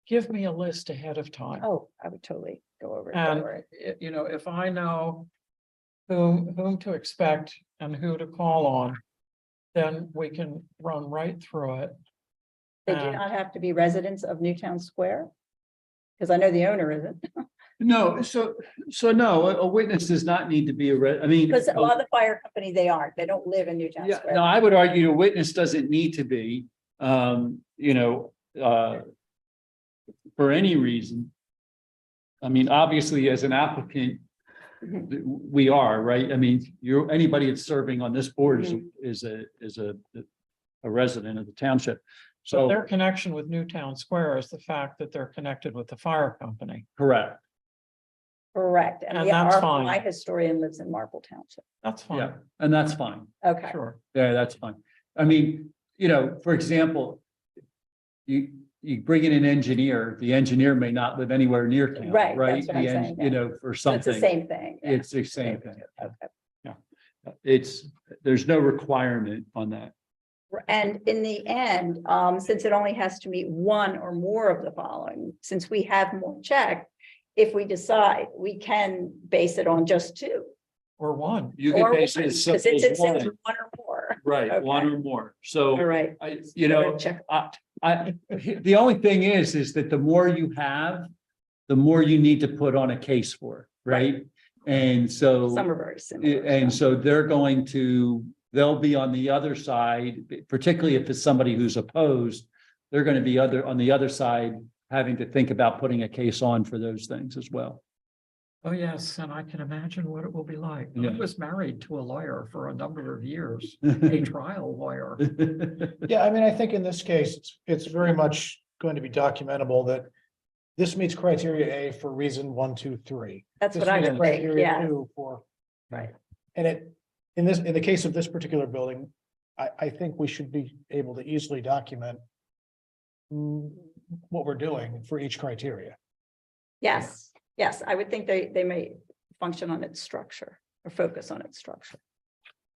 give me a list ahead of time. Oh, I would totally go over it. don't And, worry. if I know whom to expect and who to call on, then we can run right through it. They do and- not have to be residents of Newtown Square? Because I know the owner isn't, No, so no, a witness does not need to be I mean. because a lot of the fire company, they aren't, they don't live in Newtown Yeah, Square. no, I would argue a witness doesn't need to be, for any reason. I mean, obviously, as an applicant, Mhm. we are, right? I mean, anybody that's serving on this board Mhm. is a resident of the township. So So, their connection with Newtown Square is the fact that they're connected with the fire company. correct, Correct, and And yeah, that's our, fine. my historian lives in Marple Township. That's yeah, fine, and that's fine. Okay, sure. Yeah, that's fine. I mean, for example, you bring in an engineer, the engineer may not live anywhere near town, Right, right? that's what I'm saying, yeah. For so it's the something, same thing. yeah. it's the same thing. Okay. There's no requirement on that. And in the end, since it only has to meet one or more of the following, since we have more checked, if we decide, we can base it on just two. Or one. You Or can base it one, as 'cause simple it's as one one, or more. right, one Okay. or more. All So right. Check. the only thing is that the more you have, the more you need to put on a case for, right? And so. Some are very similar. And so they'll be on the other side, particularly if it's somebody who's opposed, they're going to be on the other side having to think about putting a case on for those things as well. Oh, yes, and I can imagine what it will be like. I Yeah. was married to a lawyer for a number of years, a trial lawyer. Yeah, I mean, I think in this case, it's very much going to be documentable that this meets criteria A for reason 1, 2, 3. That's This what I meets would think, criteria yeah. 2 for. Right. And in the case of this particular building, I think we should be able to easily document what we're doing for each criteria. Yes, yes, I would think they may function on its structure or focus on its structure.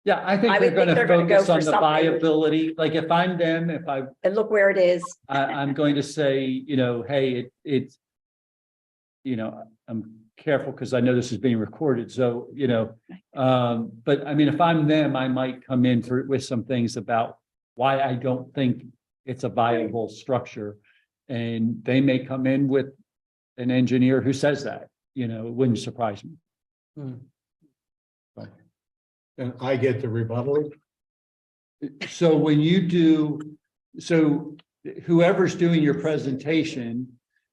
Yeah, I think I they're would think gonna they're gonna go focus for on the something. viability, like if I'm them, if And look where it is. I'm going to say, you know, hey, it's. You know, I'm careful because I know this is being recorded, so, you know, but I mean, if I'm them, I might come in with some things about why I don't think it's a viable structure. And they may come in with an engineer who says that, you know, it wouldn't surprise me. And I get the rebuttal. So when you do, so whoever's doing your presentation,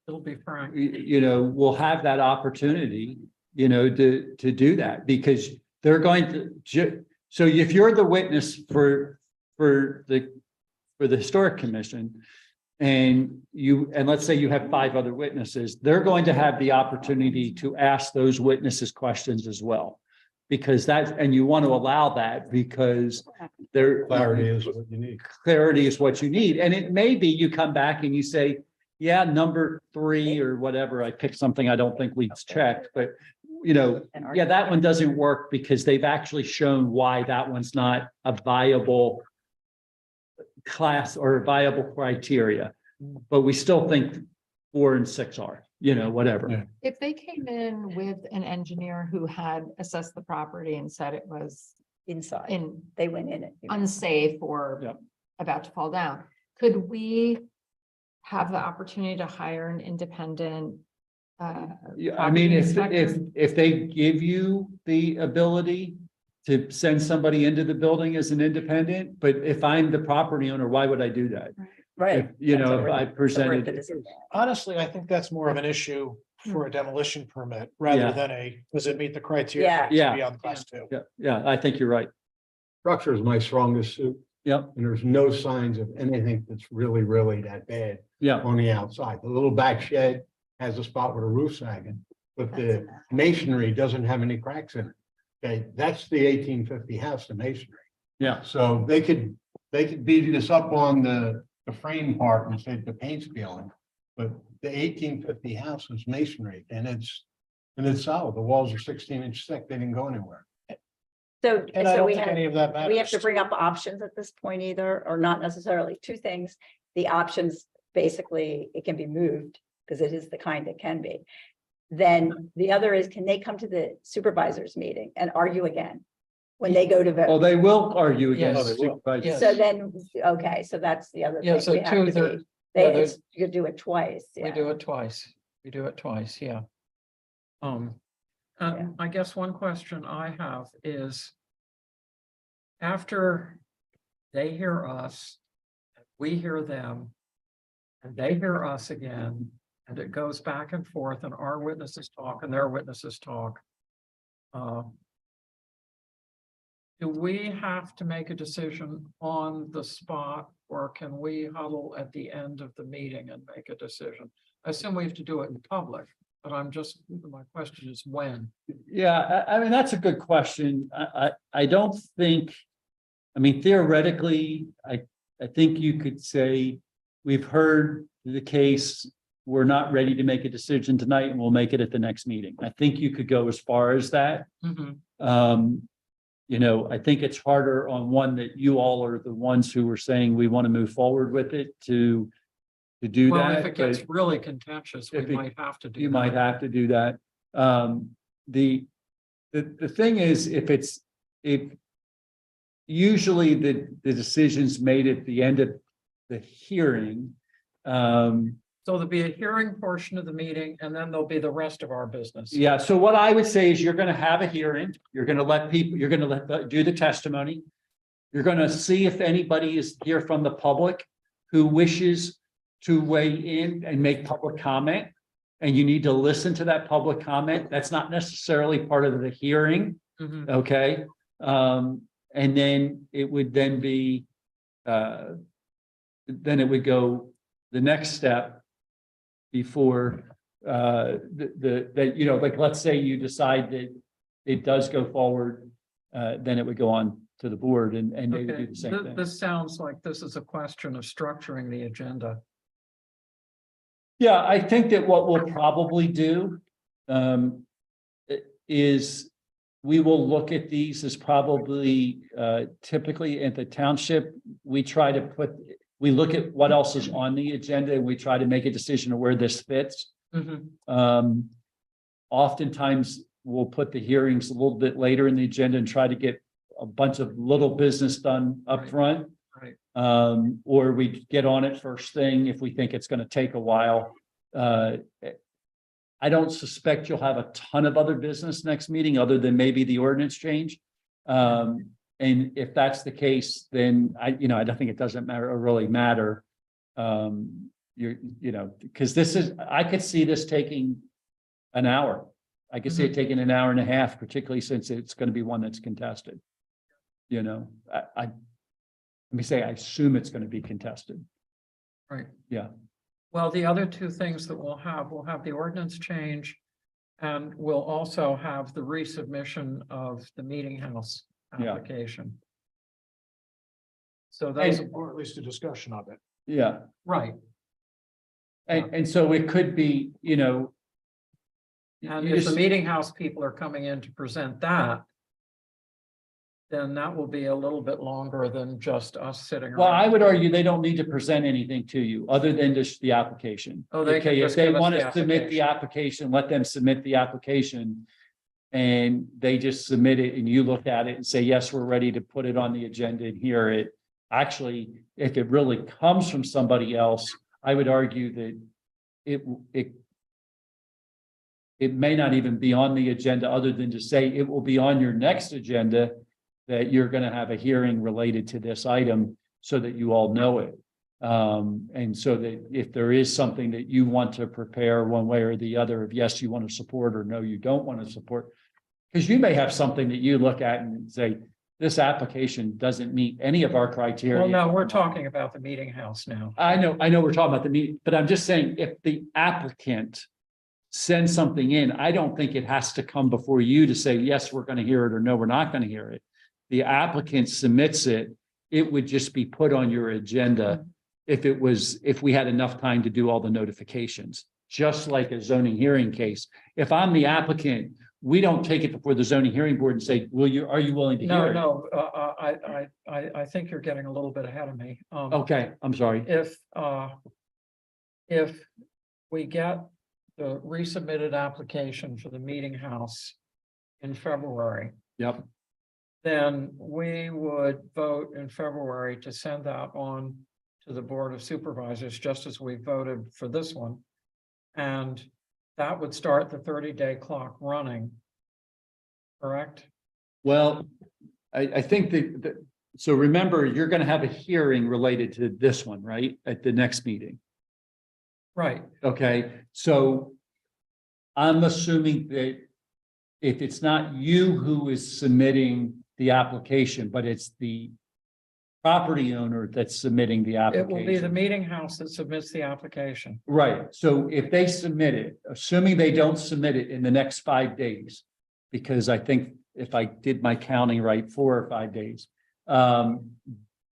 It'll be frank. you know, will have that opportunity, you know, to do that because they're going to, so if you're the witness for the historic commission and let's say you have 5 other witnesses, they're going to have the opportunity to ask those witnesses questions as well. Because and you want to allow that because Clarity is what you need. clarity is what you need. And it may be you come back and you say, yeah, number 3 or whatever, I picked something I don't think we've checked, but you know, yeah, that one doesn't work because they've actually shown why that one's not a viable class or a viable criteria. But we still think 4 and 6 are, you know, whatever. Yeah. If they came in with an engineer who had assessed the property and said it was Inside, they went in it. unsafe or Yep. about to fall down, could we have the opportunity to hire an independent? Yeah, I mean, property inspector? if they give you the ability to send somebody into the building as an independent, but if I'm the property owner, why would I do that? Right. If, you know, if I That's a word presented. that isn't there. Honestly, I think that's more of an issue for a demolition permit rather Yeah. than does it meet the criteria? Yeah. to Yeah. be on class 2? Yeah, I think you're right. Structure is my strongest suit. Yep, And there's no signs of anything that's really that bad yeah, on the outside. The little back shed has a spot with a roof sagging, but the masonry doesn't have any cracks in it. Okay, that's the 1850 house, the masonry. yeah, So they could beat this up on the frame part and say the paint's peeling. But the 1850 house is masonry and it's solid. The walls are 16-inch thick. They didn't go anywhere. So, And I so don't we think have, any of that matters. we have to bring up options at this point either, or not necessarily. 2 things. The options, basically, it can be moved because it is the kind it can be. Then the other is, can they come to the supervisors meeting and argue again when they go to well, vote? they will argue against. Yes. supervisors. Yes. So then, okay, so that's the other Yeah, thing. so we have to 2/3 be- yeah, it's- you do it twice. We Yeah. do it twice. We do it twice, yeah. Yeah. I guess one question I have is. After they hear us, we hear them. And they hear us again, and it goes back and forth, and our witnesses talk and their witnesses talk. Do we have to make a decision on the spot, or can we huddle at the end of the meeting and make a decision? I assume we have to do it in public, but my question is when? Yeah, I mean, that's a good question. I don't think, I mean, theoretically, I think you could say, we've heard the case, we're not ready to make a decision tonight and we'll make it at the next meeting. I think you could go as far as that. You know, I think it's harder on one that you all are the ones who were saying we want to move forward with it to do Well, that. if it gets but- really contentious, we if it- might have to do. you might have to do that. The thing is, if usually the decision's made at the end of the hearing. So there'll be a hearing portion of the meeting, and then there'll be the rest of our business. Yeah, so what I would say is you're gonna have a hearing, you're gonna let people, you're gonna do the testimony. You're gonna see if anybody is here from the public who wishes to weigh in and make public comment. And you need to listen to that public comment. That's not necessarily part of the hearing. Mhm. Okay, and then it would then be, then it would go the next step before, that, you know, like, let's say you decide that it does go forward, then it would go on to the board and they would Okay, do the same thing. this sounds like this is a question of structuring the agenda. Yeah, I think that what we'll probably do, is we will look at these as probably, typically at the township, we try to we look at what else is on the agenda and we try to make a decision of where this fits. Oftentimes we'll put the hearings a little bit later in the agenda and try to get a bunch of little business done up front. Right. Or we get on it first thing if we think it's going to take a while. I don't suspect you'll have a ton of other business next meeting other than maybe the ordinance change. And if that's the case, then I don't think it doesn't really matter. Because I could see this taking an hour. I could see it taking an hour and a half, particularly since it's going to be one that's contested. Let me say, I assume it's going to be contested. Right. Yeah. Well, the other two things that we'll have the ordinance change. And we'll also have the resubmission of the meeting house Yeah. application. So that's, Or at least a discussion of it. Yeah. right. And so it could be, And you if the just- meeting house people are coming in to present that, then that will be a little bit longer than just us sitting around. well, I would argue they don't need to present anything to you other than just the application. Oh, they can Okay, if just they give us want the to submit the application, let them submit the application. And they just submit it and you look at it and say, yes, we're ready to put it on the agenda and hear it. Actually, if it really comes from somebody else, I would argue that it may not even be on the agenda other than to say it will be on your next agenda, that you're going to have a hearing related to this item so that you all know it. And so that if there is something that you want to prepare one way or the other, of yes, you want to support or no, you don't want to support. Because you may have something that you look at and say, this application doesn't meet any of our criteria. Well, no, we're talking about the meeting house now. I know we're talking about the meeting, but I'm just saying, if the applicant sends something in, I don't think it has to come before you to say, yes, we're going to hear it, or no, we're not going to hear it. The applicant submits it, it would just be put on your agenda if we had enough time to do all the notifications, just like a zoning hearing case. If I'm the applicant, we don't take it before the zoning hearing board and say, are you willing to hear it? No, I think you're getting a little bit ahead of me. Okay, I'm sorry. If we get the resubmitted application for the meeting house in February, Yep. then we would vote in February to send that on to the Board of Supervisors, just as we voted for this one. And that would start the 30-day clock running. Correct? Well, I think so remember, you're going to have a hearing related to this one, right? At the next meeting. Right. Okay, so I'm assuming that if it's not you who is submitting the application, but it's the property owner that's submitting the It will be the application. meeting house that submits the application. Right, so if they submit it, assuming they don't submit it in the next 5 days, because I think if I did my counting right, 4 or 5 days.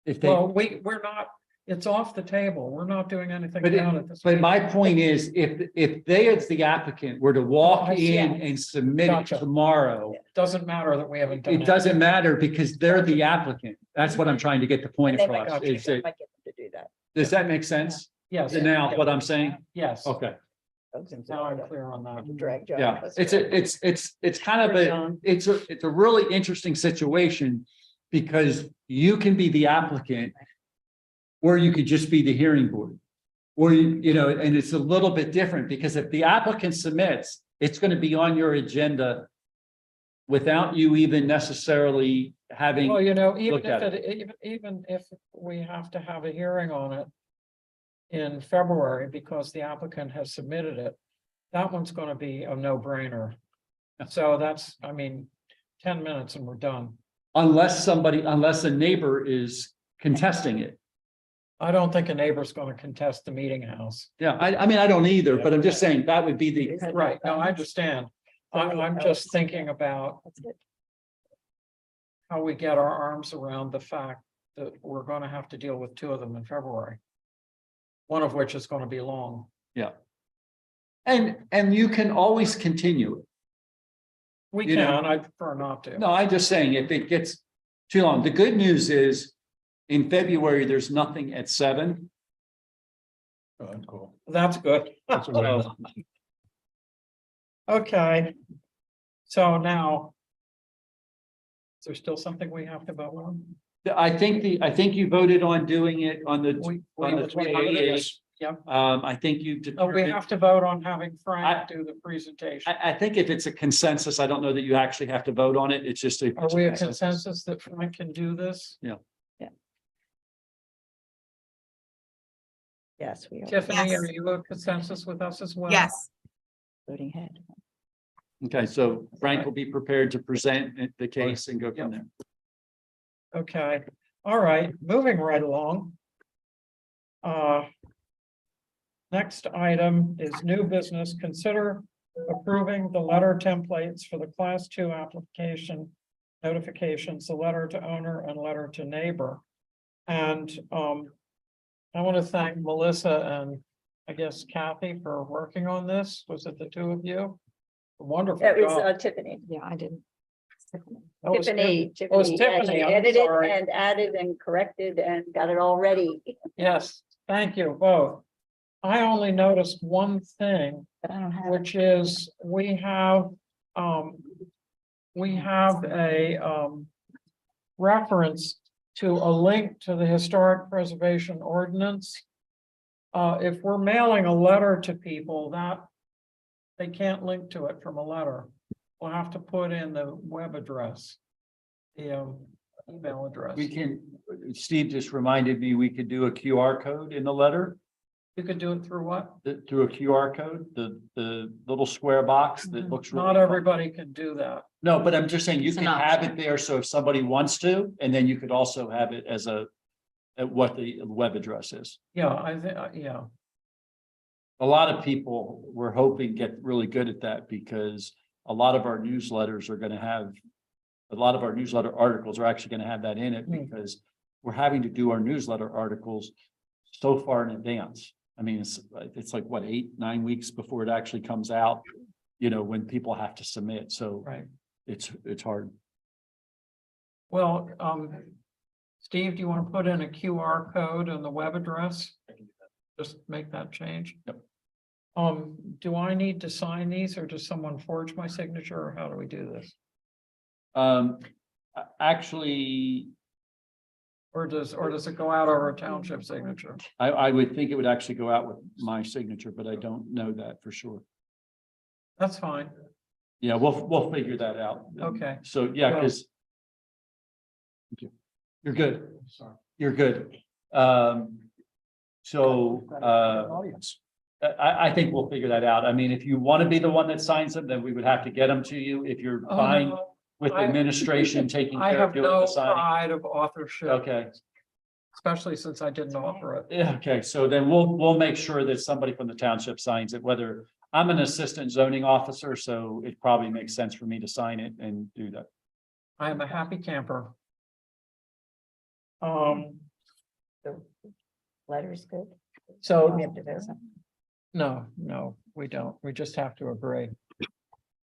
If they. Well, we're not, it's off the table. We're not doing anything But about it this But week. my point is, if they as the applicant were to walk I see. in and submit it Gotcha. tomorrow, Doesn't matter that we haven't done it it. doesn't matter because they're the applicant. That's what I'm trying to get the point They might across. get Is that, them to do that. does that make sense? Yes, Now, what I'm saying? yes. Okay, Now I'm clear on that. Drag John. yeah, it's kind of it's a really interesting situation because you can be the applicant or you could just be the hearing board. Or, and it's a little bit different because if the applicant submits, it's going to be on your agenda without you even necessarily having, Well, even looked at if even if we have to have a hearing on it, in February because the applicant has submitted it, that one's gonna be a no-brainer. So that's, I mean, 10 minutes and we're done. Unless a neighbor is contesting it. I don't think a neighbor's gonna contest the meeting house. Yeah, I mean, I don't either, but I'm just saying that would be the, Right, no, I understand. I'm just thinking about how we get our arms around the fact that we're gonna have to deal with 2 of them in February. One of which is gonna be long. and you can always continue it. We You know- can, I prefer not to. No, I'm just saying if it gets too long, the good news is in February, there's nothing at 7. Oh, that's cool. That's good. That's a win. So, Okay. So now. Is there still something we have to vote on? I think you voted on doing it on the, We on the voted 28th. Yep. I think you Oh, we determined, have to vote on having Frank do the presentation. I think if it's a consensus, I don't know that you actually have to vote on it. It's just a. Are we a consensus that Frank can do this? Yes, we are Tiffany, Yes. are you a consensus with us as well? Yes, voting head. Okay, so Frank will be prepared to present the case and go from there. Okay, all right, moving right along. Next item is new business. Consider approving the letter templates for the class 2 application notifications, the letter to owner and letter to neighbor. And I want to thank Melissa and I guess Kathy for working on this. Was it the 2 of you? Wonderful That was job. Tiffany. Yeah, I didn't. That was Tiffany, Oh, it's Tiffany Tiffany, actually I'm edited sorry. and added and corrected and got it all ready. Yes, thank you both. I only noticed one thing, But I don't have it. which is we have a reference to a link to the historic preservation ordinance. If we're mailing a letter to people that they can't link to it from a letter, we'll have to put in the web address, the email address. We can, Steve just reminded me, we could do a QR code in the letter, You could do it through what? through a QR code, the little square box that looks. really Not fun. everybody can do that. No, but I'm just saying you It's can an have option. it there, so if somebody wants to, and then you could also have it as at what the web address is. Yeah, I think, yeah, A lot of people were hoping get really good at that because a lot of our newsletters are gonna have. A lot of our newsletter articles are actually gonna have that in it because we're having to do our newsletter articles so far in advance. I mean, it's like what, 8-9 weeks before it actually comes out, when people have to submit. So right. it's hard. Well, Steve, do you want to put in a QR code on the web address? Just make that change. Yep. Do I need to sign these or does someone forge my signature or how do we do this? Actually, Or does it go out over a township signature? I would think it would actually go out with my signature, but I don't know that for sure. That's fine. Yeah, we'll figure that out. Okay. So, yeah, Well- because. You're good. Sorry. You're good. So, Audience. I think we'll figure that out. I mean, if you want to be the one that signs them, then we would have to get them to you. If you're Oh, fine no, with I- administration taking I care of have doing no the signing. pride of authorship, Okay, especially since I didn't offer it. yeah, okay, so then we'll make sure that somebody from the township signs it, whether I'm an assistant zoning officer, so it probably makes sense for me to sign it and do that. I am a happy camper. Letter's good. So We have to do something. no, we don't. We just have to agree.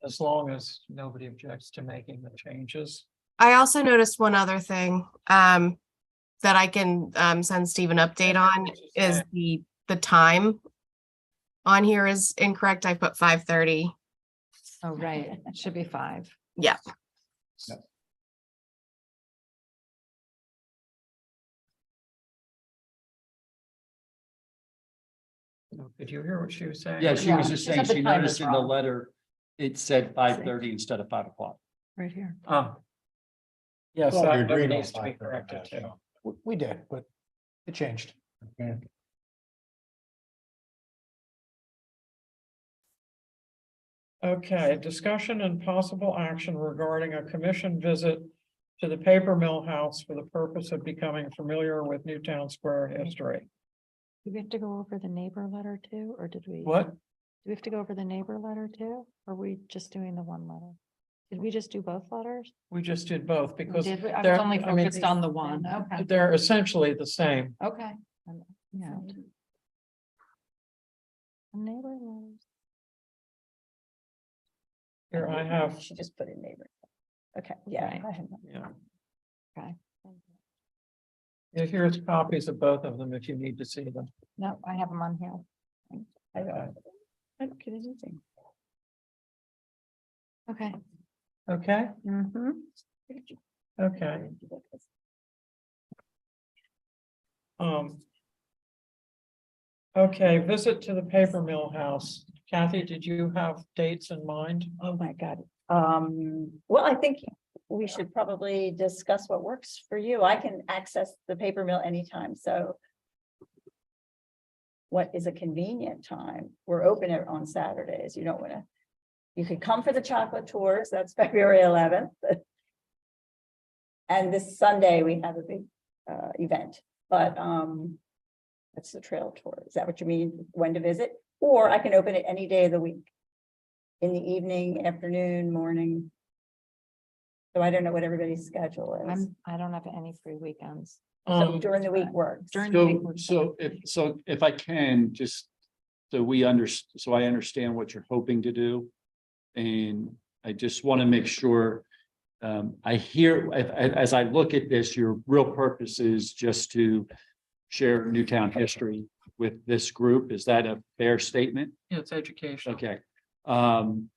As long as nobody objects to making the changes. I also noticed one other thing, that I can, send Steve an update on is the time on here is incorrect. I put 5:30. Oh, right. It should be 5. Yeah. Did you hear what she was saying? Yeah, she was Yeah, just she saying, said the she time noticed is in the wrong. letter, it said 5:30 instead of 5 o'clock. Right here. Yes, Well, we that agreed on needs to be 5:30, corrected too. so. We did, but it changed. Okay. Okay, discussion and possible action regarding a commission visit to the paper mill house for the purpose of becoming familiar with Newtown Square history. Do we have to go over the neighbor letter too, or did we? What? Do we have to go over the neighbor letter too? Or are we just doing the one letter? Did we just do both letters? We just did both because Did we? I they're- was only I mean, focused on the one. Okay. they're essentially the same. Okay. Yeah. Neighbor letters. Here I have, She just put in neighbor. Okay, yeah. Right. I have that. yeah, Okay. here's copies of both of them if you need to see them. No, I have them on here. I don't get anything. Okay. Okay, Mm-hmm. okay. Okay, visit to the paper mill house. Kathy, did you have dates in mind? Oh, my God. Well, I think we should probably discuss what works for you. I can access the paper mill anytime, so. What is a convenient time? We're open on Saturdays. You don't want to. You could come for the chocolate tours. That's February 11th. And this Sunday, we have a big event, but that's the trail tour. Is that what you mean? When to visit? Or I can open it any day of the week. In the evening, afternoon, morning. So I don't know what everybody's schedule is. I don't have any free weekends. So during the week works. During the week. So if I can, just so I understand what you're hoping to do. And I just want to make sure I hear, as I look at this, your real purpose is just to share Newtown history with this group. Is that a fair statement? Yeah, it's education. Okay. I'm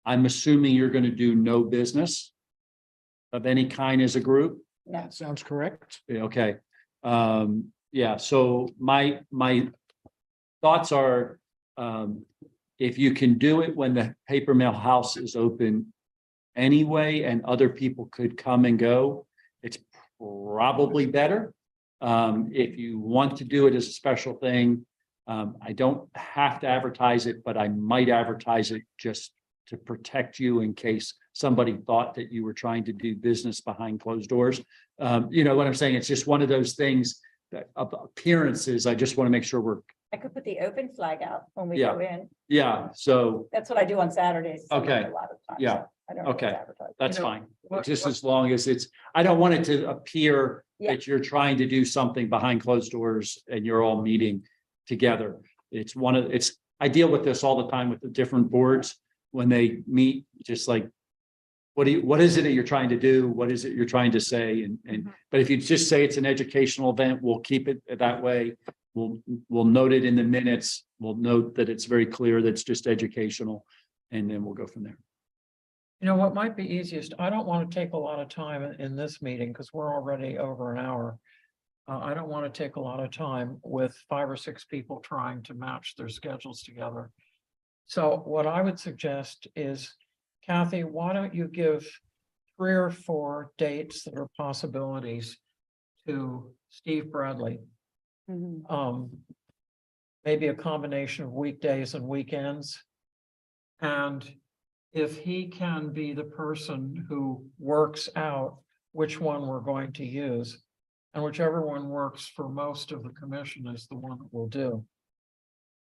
assuming you're going to do no business of any kind as a group? No. That sounds correct. Okay. Yeah, so my thoughts are, if you can do it when the paper mill house is open anyway, and other people could come and go, it's probably better. If you want to do it as a special thing, I don't have to advertise it, but I might advertise it just to protect you in case somebody thought that you were trying to do business behind closed doors. You know what I'm saying? It's just one of those things that appearances, I just want to make sure we're, I could put the open flag out when we Yeah. go in. yeah, so That's what I do on Saturdays. Okay. A lot of times. Yeah. I don't know if it's Okay. advertised. that's You know, fine. what- Just what- as long as it's, I don't want it to appear Yeah. that you're trying to do something behind closed doors and you're all meeting together. I deal with this all the time with the different boards when they meet, just like, what is it that you're trying to do? What is it you're trying to say? But if you just say it's an educational event, we'll keep it that way. We'll note it in the minutes. We'll note that it's very clear that it's just educational, and then we'll go from there. You know, what might be easiest, I don't want to take a lot of time in this meeting because we're already over an hour. I don't want to take a lot of time with 5 or 6 people trying to match their schedules together. So what I would suggest is, Kathy, why don't you give 3 or 4 dates that are possibilities to Steve Bradley? Mhm. Maybe a combination of weekdays and weekends. And if he can be the person who works out which one we're going to use, and whichever one works for most of the commission is the one that we'll do.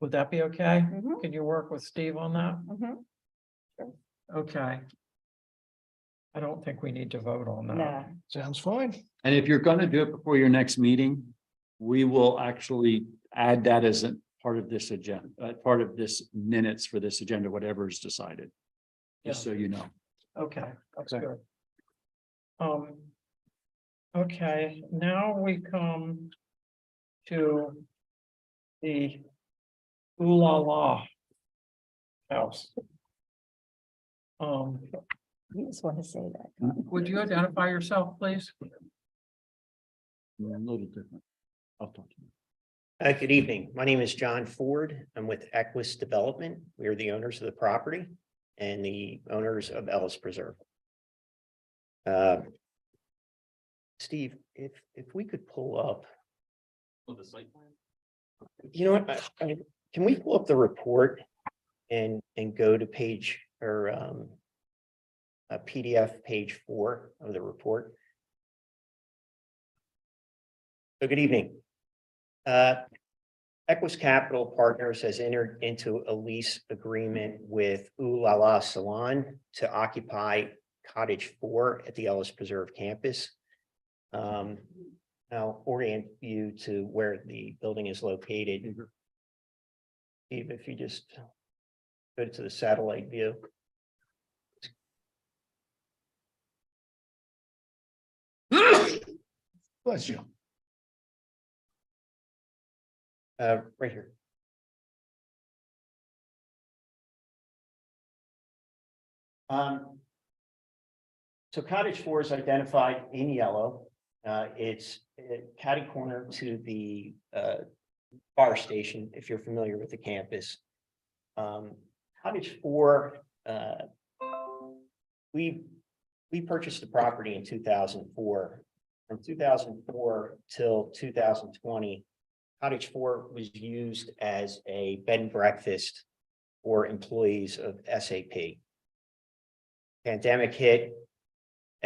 Would that be okay? Mhm. Can you work with Steve on that? Mhm. Okay. I don't think we need to vote on that. Nah. Sounds fine. And if you're going to do it before your next meeting, we will actually add that as a part of this agenda, part of this minutes for this agenda, whatever is decided. Just so you know. Okay, that's Okay. good. Okay, now we come to the Ooh La La house. You just want to say that. Would you identify yourself, please? A little different. I'll talk to you. Good evening. My name is John Ford. I'm with Equus Development. We are the owners of the property and the owners of Ellis Preserve. Steve, if we could pull up, The site plan? you know what, can we pull up the report and go to page a PDF page 4 of the report. So good evening. Equus Capital Partners has entered into a lease agreement with Ooh La La Salon to occupy Cottage 4 at the Ellis Preserve campus. I'll orient you to where the building is located. Steve, if you just go to the satellite view. Bless you. Right here. So Cottage 4 is identified in yellow. It's catty corner to the fire station, if you're familiar with the campus. Cottage 4, we purchased the property in 2004. From 2004 till 2020, Cottage 4 was used as a bed and breakfast for employees of SAP. Pandemic hit,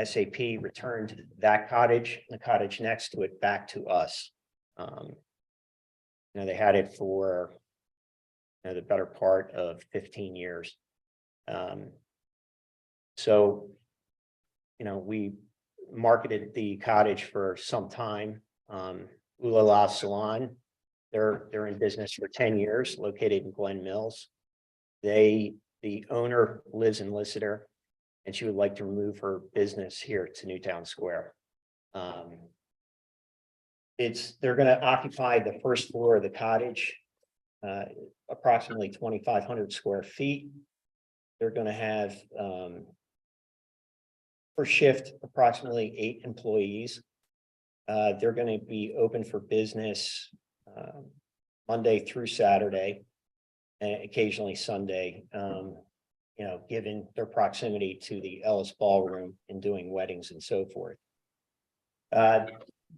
SAP returned that cottage, the cottage next to it, back to us. They had it for the better part of 15 years. So, we marketed the cottage for some time. Ooh La La Salon, they're in business for 10 years, located in Glen Mills. The owner lives in Lissitor, and she would like to move her business here to Newtown Square. They're going to occupy the first floor of the cottage, approximately 2,500 square feet. They're going to have per shift approximately 8 employees. They're going to be open for business Monday through Saturday, and occasionally Sunday. Given their proximity to the Ellis Ballroom and doing weddings and so forth.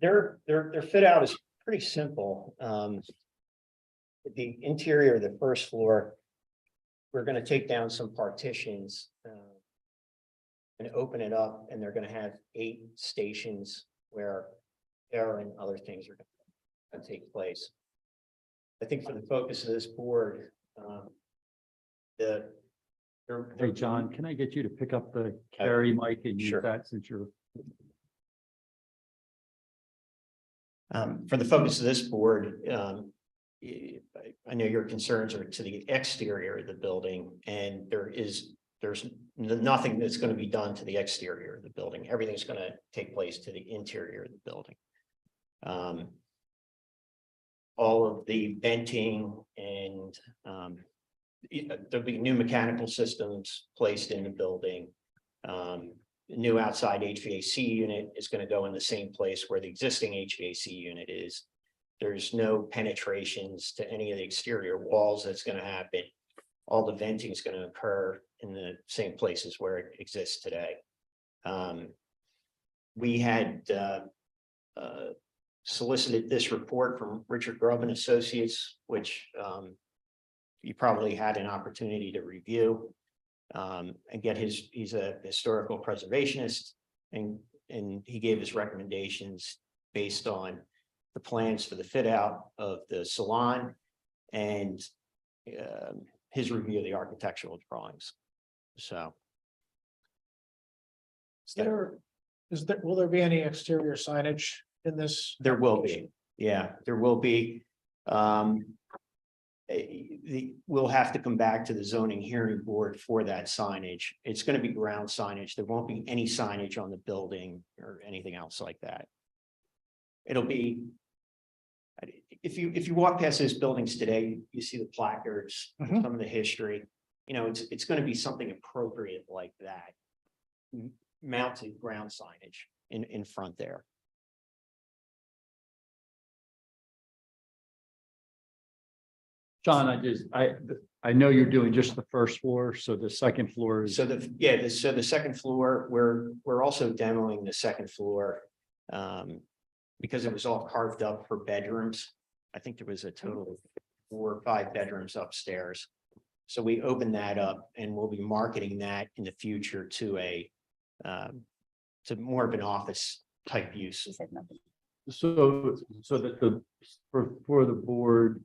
Their fit out is pretty simple. The interior of the first floor, we're going to take down some partitions and open it up, and they're going to have 8 stations where air and other things are going to take place. I think for the focus of this board, Hey, John, can I get you to pick up the carry mic and use Sure. that since you're. For the focus of this board, I know your concerns are to the exterior of the building, and there's nothing that's going to be done to the exterior of the building. Everything's going to take place to the interior of the building. All of the venting and there'll be new mechanical systems placed in the building. New outside HVAC unit is going to go in the same place where the existing HVAC unit is. There's no penetrations to any of the exterior walls that's going to happen. All the venting is going to occur in the same places where it exists today. We had solicited this report from Richard Grubb and Associates, which you probably had an opportunity to review. And get he's a historical preservationist, and he gave his recommendations based on the plans for the fit out of the salon and his review of the architectural drawings. So. Will there be any exterior signage in this? There will be, yeah, there will be. We'll have to come back to the zoning hearing board for that signage. It's going to be ground signage. There won't be any signage on the building or anything else like that. It'll be, if you walk past those buildings today, you see the placards, some of the history. It's going to be something appropriate like that. Mounted ground signage in front there. John, I know you're doing just the first floor, so the second floor is. So the second floor, we're also demoing the second floor because it was all carved up for bedrooms. I think there was a total of 4 or 5 bedrooms upstairs. So we opened that up and we'll be marketing that in the future to to more of an office type use. She said nothing. So that for the board,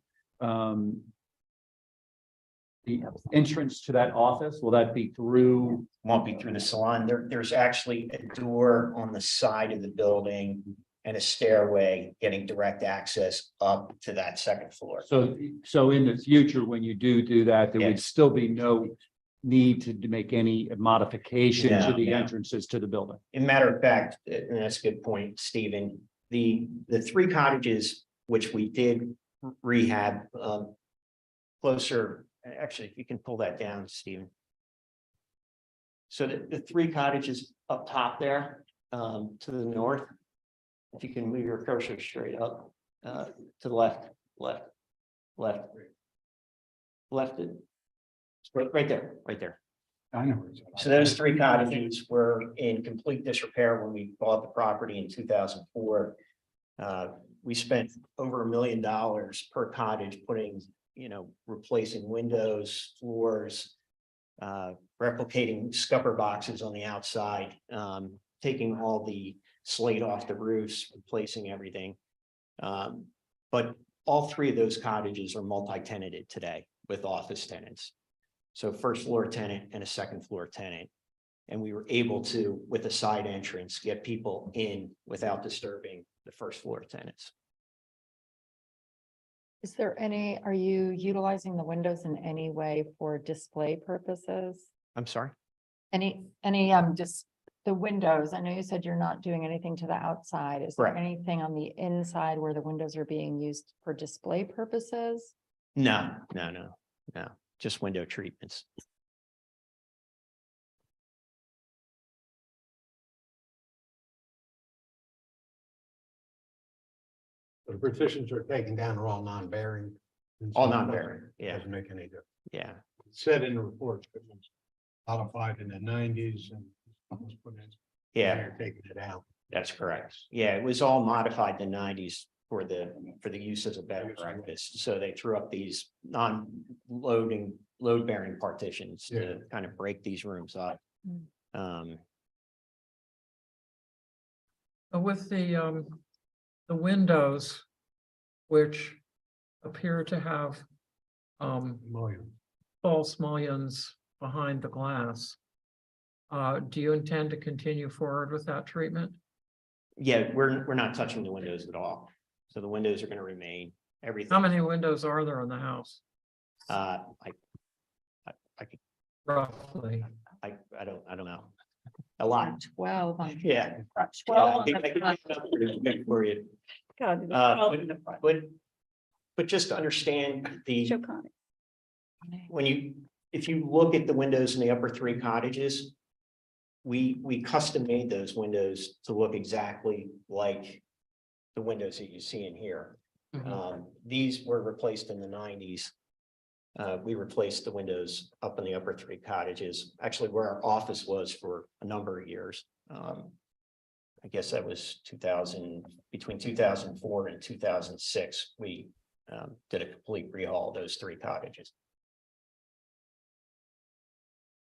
the entrance to that office, will that be through? Won't be through the salon. There's actually a door on the side of the building and a stairway getting direct access up to that second floor. So in the future, when you do that, there would Yes. still be no need to make any modification to No, the no. entrances to the building. In matter of fact, and that's a good point, Stephen, the three cottages, which we did rehab, closer, actually, if you can pull that down, Stephen. So the three cottages up top there, to the north, if you can move your cursor straight up, to the left, right there, right there. I know. where it's at. So those three cottages were in complete disrepair when we bought the property in 2004. We spent over $1 million per cottage putting, replacing windows, floors, replicating scupper boxes on the outside, taking all the slate off the roofs, replacing everything. But all three of those cottages are multi-tenanted today with office tenants. So first floor tenant and a second floor tenant. And we were able to, with a side entrance, get people in without disturbing the first floor tenants. Is there any, are you utilizing the windows in any way for display purposes? I'm sorry? Just the windows, I know you said you're not doing anything to the outside. Is there Correct. anything on the inside where the windows are being used for display purposes? No, just window treatments. The partitions are taken down are all non-bearing. All non-bearing, yeah, Doesn't make any difference. yeah. It said in the report, it was modified in the 90s and. was put in. Yeah, They're taking it out. that's correct. Yeah, it was all modified in the 90s for the use as a bed and breakfast. So they threw up these non-loading, load-bearing partitions Yeah. to kind of break these rooms up. With the windows, which appear to have Million. false mullions behind the glass. Do you intend to continue forward with that treatment? Yeah, we're not touching the windows at all. So the windows are going to remain, everything. How many windows are there in the house, I roughly? don't know. A lot. 12. Yeah. 12 on Yeah, the front. For you. God, there's Uh, 12 in the front. But just to understand Show Connie. if you look at the windows in the upper three cottages, we custom made those windows to look exactly like the windows that you see in here. These were replaced in the 90s. We replaced the windows up in the upper three cottages, actually where our office was for a number of years. I guess that was between 2004 and 2006, we did a complete rehaul of those three cottages.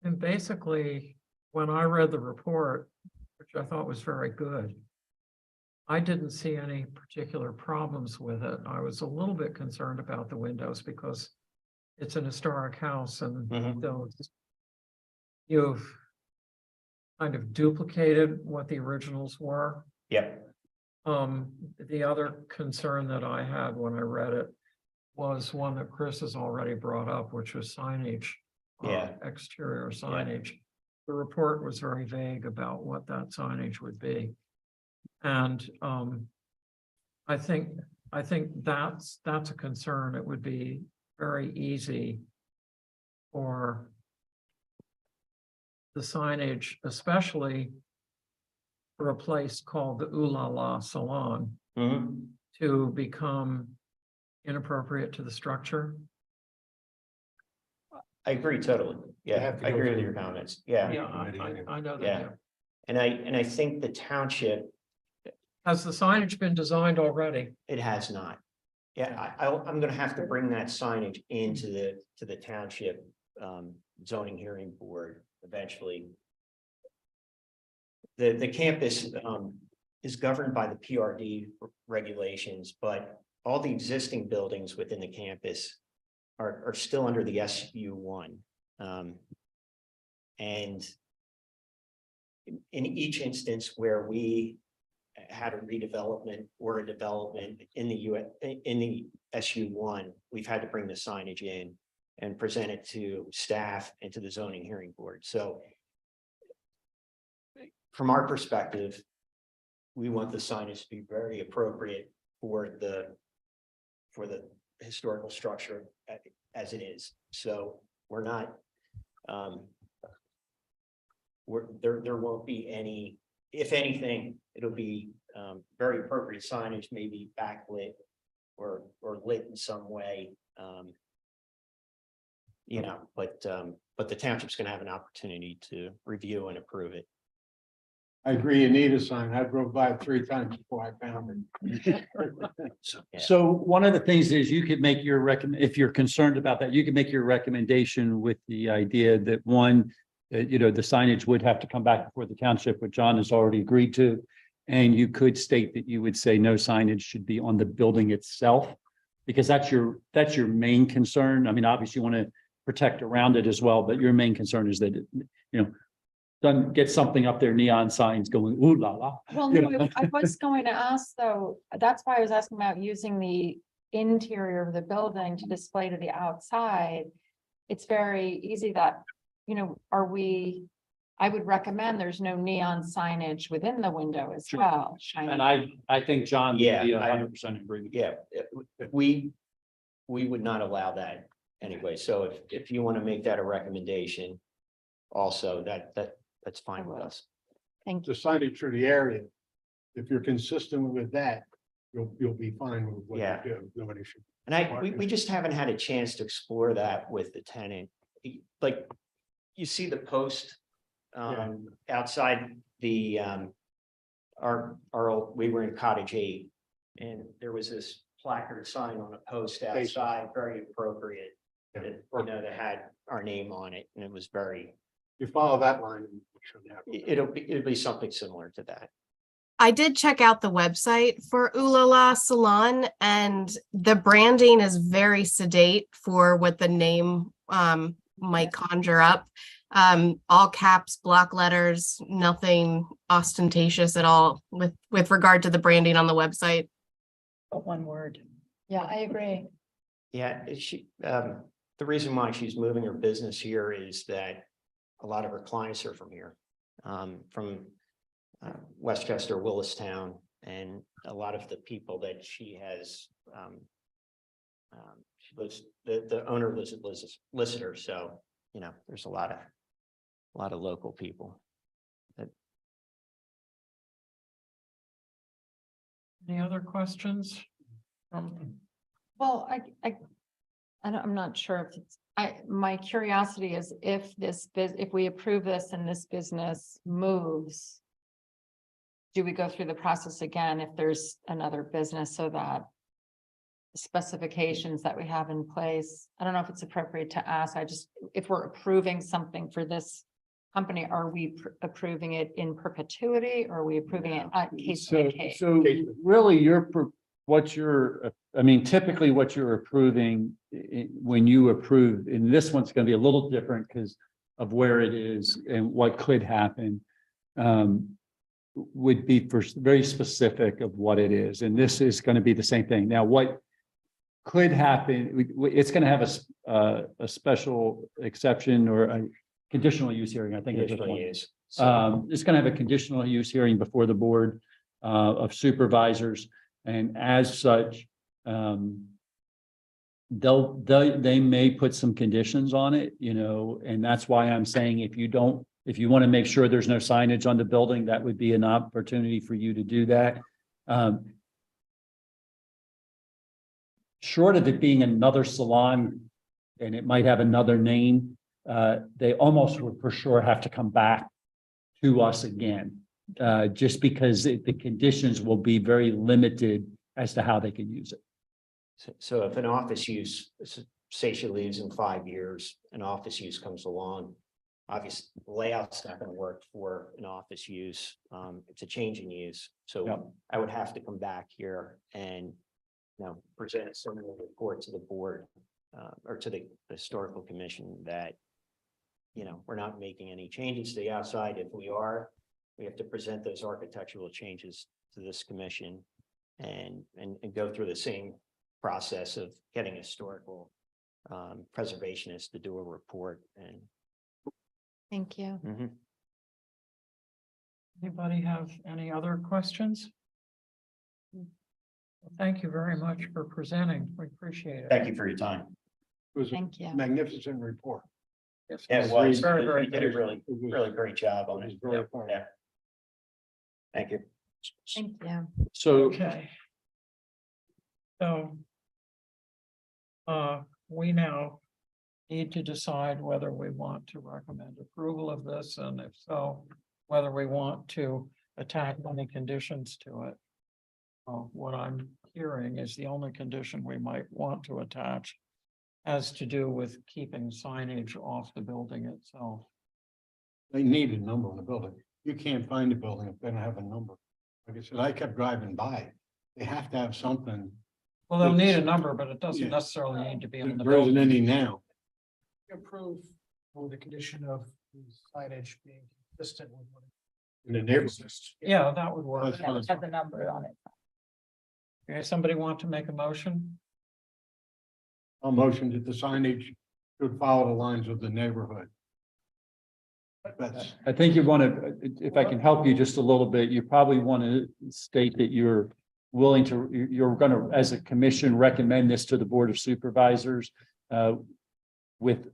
And basically, when I read the report, which I thought was very good, I didn't see any particular problems with it. I was a little bit concerned about the windows because it's an historic house and Mhm. those you've kind of duplicated what the originals were. Yep. The other concern that I had when I read it was one that Chris has already brought up, which was signage. Yeah. Exterior signage. The report was very vague about what that signage would be. And I think that's a concern. It would be very easy for the signage, especially for a place called the Ooh La La Salon, Mhm. to become inappropriate to the structure. I agree totally. They Yeah, have to I go agree with through- your comments. Yeah. Yeah, I know that. Yeah. yeah. And I think the township, Has the signage been designed already? it has not. Yeah, I'm gonna have to bring that signage into the township zoning hearing board eventually. The campus is governed by the PRD regulations, but all the existing buildings within the campus are still under the SU1. And in each instance where we had a redevelopment or a development in the SU1, we've had to bring the signage in and present it to staff and to the zoning hearing board. So from our perspective, we want the signage to be very appropriate for the historical structure as it is. So we're not, there won't be any, if anything, it'll be very appropriate signage, maybe backlit or lit in some way. You know, but the township's gonna have an opportunity to review and approve it. I agree, you need a sign. I drove by it 3 times before I found it. Yeah. So one of the things is you could make your if you're concerned about that, you can make your recommendation with the idea that one, you know, the signage would have to come back before the township, which John has already agreed to. And you could state that you would say no signage should be on the building itself, because that's your main concern. I mean, obviously you want to protect around it as well, but your main concern is that, you know, don't get something up there, neon signs going, ooh la la. Well, You no, know? I was going to ask though, that's why I was asking about using the interior of the building to display to the outside. It's very easy that, you know, I would recommend there's no neon signage within the window as Sure. well. And I think John would Yeah, be I- 100% agree. Yeah, we would not allow that anyway. So if you want to make that a recommendation, also that's fine with us. Thank The you. signage for the area, if you're consistent with that, you'll be fine with what Yeah. you do. Nobody should. And we just haven't had a chance to explore that with the tenant. Like, you see the post outside the we were in Cottage 8, and there was this placard sign on a post outside, very appropriate. That, you know, that had our name on it, and it was very, You follow that line. and you shouldn't have- it'll be something similar to that. I did check out the website for Ooh La La Salon, and the branding is very sedate for what the name might conjure up. All caps, block letters, nothing ostentatious at all with regard to the branding on the website. But one word. Yeah, I agree. Yeah, the reason why she's moving her business here is that a lot of her clients are from here, from Westchester, Willistown, and a lot of the people that she has, she lives, the owner lives at Lister, so, you know, there's a lot of local people. Any other questions? Well, I'm not sure if it's, my curiosity is if if we approve this and this business moves, do we go through the process again if there's another business so that the specifications that we have in place? I don't know if it's appropriate to ask. If we're approving something for this company, are we approving it in perpetuity, or are we approving it case by case? So really I mean, typically what you're approving, when you approve, and this one's going to be a little different because of where it is and what could happen, would be for very specific of what it is. And this is going to be the same thing. Now, what could happen, it's going to have a special exception or a conditional use hearing, I think. Usually is. It's going to have a conditional use hearing before the board of supervisors, and as such, they may put some conditions on it, you know, and that's why I'm saying if you want to make sure there's no signage on the building, that would be an opportunity for you to do that. Short of it being another salon, and it might have another name, they almost would for sure have to come back to us again, just because the conditions will be very limited as to how they can use it. So if an office use say she leaves in 5 years, an office use comes along. Obviously, layout's not gonna work for an office use. It's a change in use, so Yep. I would have to come back here and, present some report to the board, or to the historical commission that, we're not making any changes to the outside. If we are, we have to present those architectural changes to this commission and go through the same process of getting historical preservationists to do a report and. Thank you. Anybody have any other questions? Thank you very much for presenting. We appreciate it. Thank you for your time. It was a Thank you. magnificent report. Yes, Yeah, it was. Very, very You did a good. really, really great job on It it. was very Yeah, thorough. yeah. Thank you. Thank you. So Okay. So. We now need to decide whether we want to recommend approval of this, and if so, whether we want to attack any conditions to it. What I'm hearing is the only condition we might want to attach has to do with keeping signage off the building itself. They need a number on the building. You can't find a building if they don't have a number. Like I said, I kept driving by. They have to have something. Well, they'll need a number, but it doesn't Yeah. necessarily need to be on the There isn't building. any now. Approve with the condition of the signage being consistent with what. In the neighborhood. exists. Yeah, that would work. That's fine. Have the number on it. Okay, somebody want to make a motion? I'll motion that the signage should follow the lines of the neighborhood. That's, I think you want to, if I can help you just a little bit, you probably want to state that you're willing to, you're going to, as a commission, recommend this to the Board of Supervisors with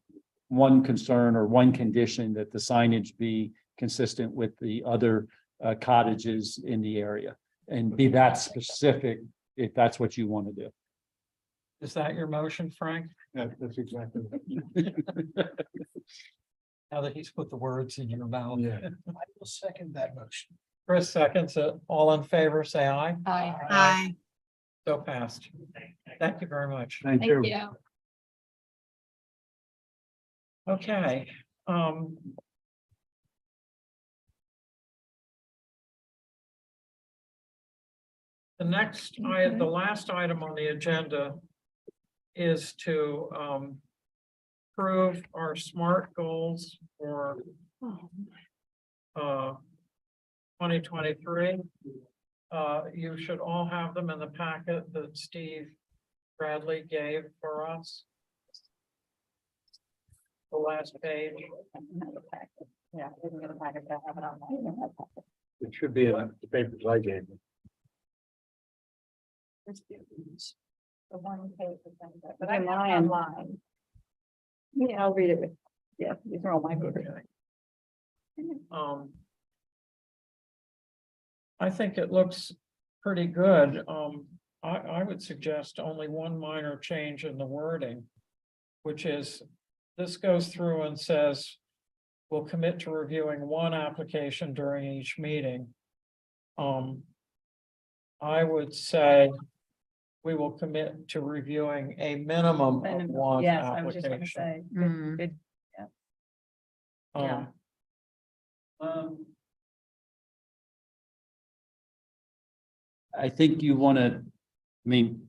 one concern or one condition that the signage be consistent with the other cottages in the area and be that specific if that's what you want to do. Is that your motion, Frank? that's exactly. Now that he's put the words in your mouth. Yeah. I will second that motion. Chris seconds it. All in favor, say aye. Aye. Aye. So passed. Thank you very much. Thank Thank you. you. Okay, the last item on the agenda is to approve our SMART goals for 2023. You should all have them in the packet that Steve Bradley gave for us. The last page. Yeah, we can get a packet to have it online. It should be in the papers I gave you. The one page, but Okay, I'm mine. online. Yeah, I'll read it. Yeah, these are all my papers. I think it looks pretty good. I would suggest only one minor change in the wording, which is this goes through and says we'll commit to reviewing one application during each meeting. I would say we will commit to reviewing a minimum of one Yes, I was just gonna application. say. Mm. Good. I think you want to, I mean,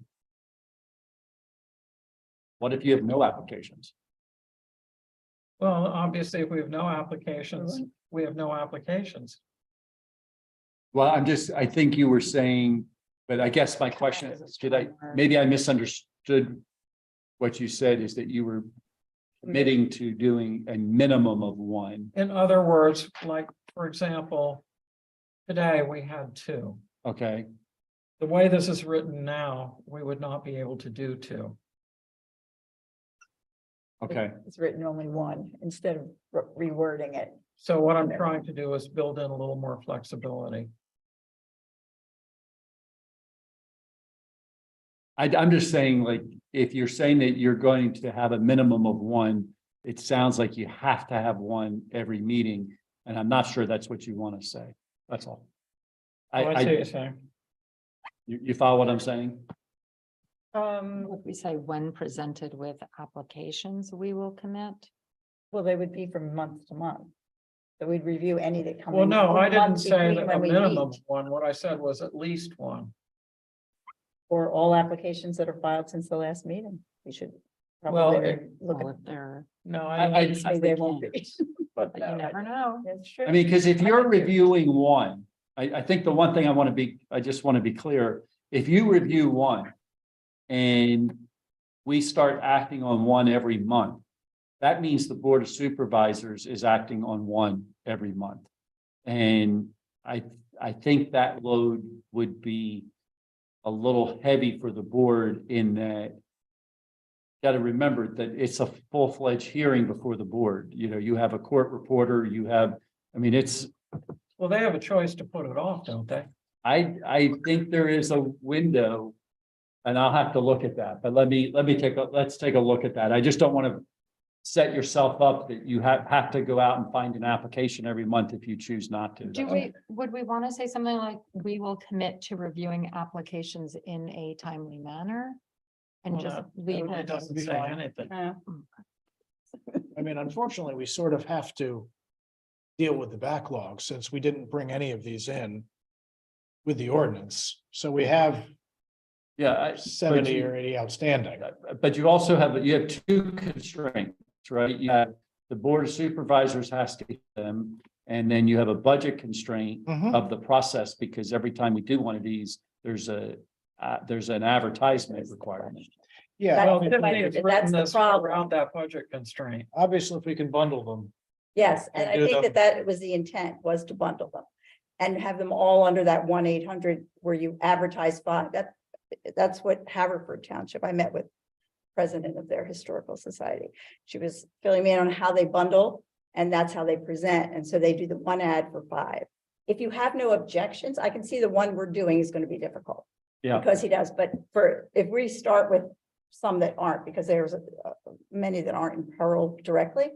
what if you have no applications? Well, obviously, if we have no applications, we have no applications. Well, I think you were saying, but I guess my question is, maybe I misunderstood what you said is that you were committing to doing a minimum of one. In other words, like, for example, today we had two. Okay, The way this is written now, we would not be able to do two. okay. It's written only one instead of rewording it. So what I'm trying to do is build in a little more flexibility. I'm just saying, like, if you're saying that you're going to have a minimum of one, it sounds like you have to have one every meeting, and I'm not sure that's what you want to say. That's all. I see what you're saying. You follow what I'm saying? Would we say when presented with applications, we will commit? well, they would be from month to month. So we'd review any that come in. Well, no, I the month didn't say between that a when we minimum meet, one. What I said was at least one. For all applications that are filed since the last meeting. We should. Well, probably it- look Well, at. if they're, No, Maybe they won't be. But but you never know. That's true. I mean, because if you're reviewing one, I think the one thing I just want to be clear, if you review one and we start acting on one every month, that means the Board of Supervisors is acting on one every month. And I think that load would be a little heavy for the board in that. Got to remember that it's a full-fledged hearing before the board. You know, you have a court reporter, you have, I mean, it's, well, they have a choice to put it off, don't they? I think there is a window. And I'll have to look at that, but let's take a look at that. I just don't want to set yourself up that you have to go out and find an application every month if you choose not to. Would we want to say something like, we will commit to reviewing applications in a timely manner? And Well, just that leave really it. doesn't say anything. I mean, unfortunately, we sort of have to deal with the backlog since we didn't bring any of these in with the ordinance. So we have Yeah. 70 or 80 outstanding. But you also have two constraints, right? You have the Board of Supervisors has to get them. And then you have a budget constraint Mhm. of the process because every time we do one of these, there's an advertisement requirement. Yeah, Well, I mean, Tiffany has that's written the this problem. around that budget constraint. obviously, if we can bundle them. Yes, and I do think them. that was the intent, was to bundle them. And have them all under that 1-800 where you advertise 5. That's what Haverford Township, I met with president of their historical society. She was filling me in on how they bundle and that's how they present. And so they do the one ad for 5. If you have no objections, I can see the one we're doing is going to be difficult. Yeah. Because he does, but if we start with some that aren't, because there's many that aren't in peril directly,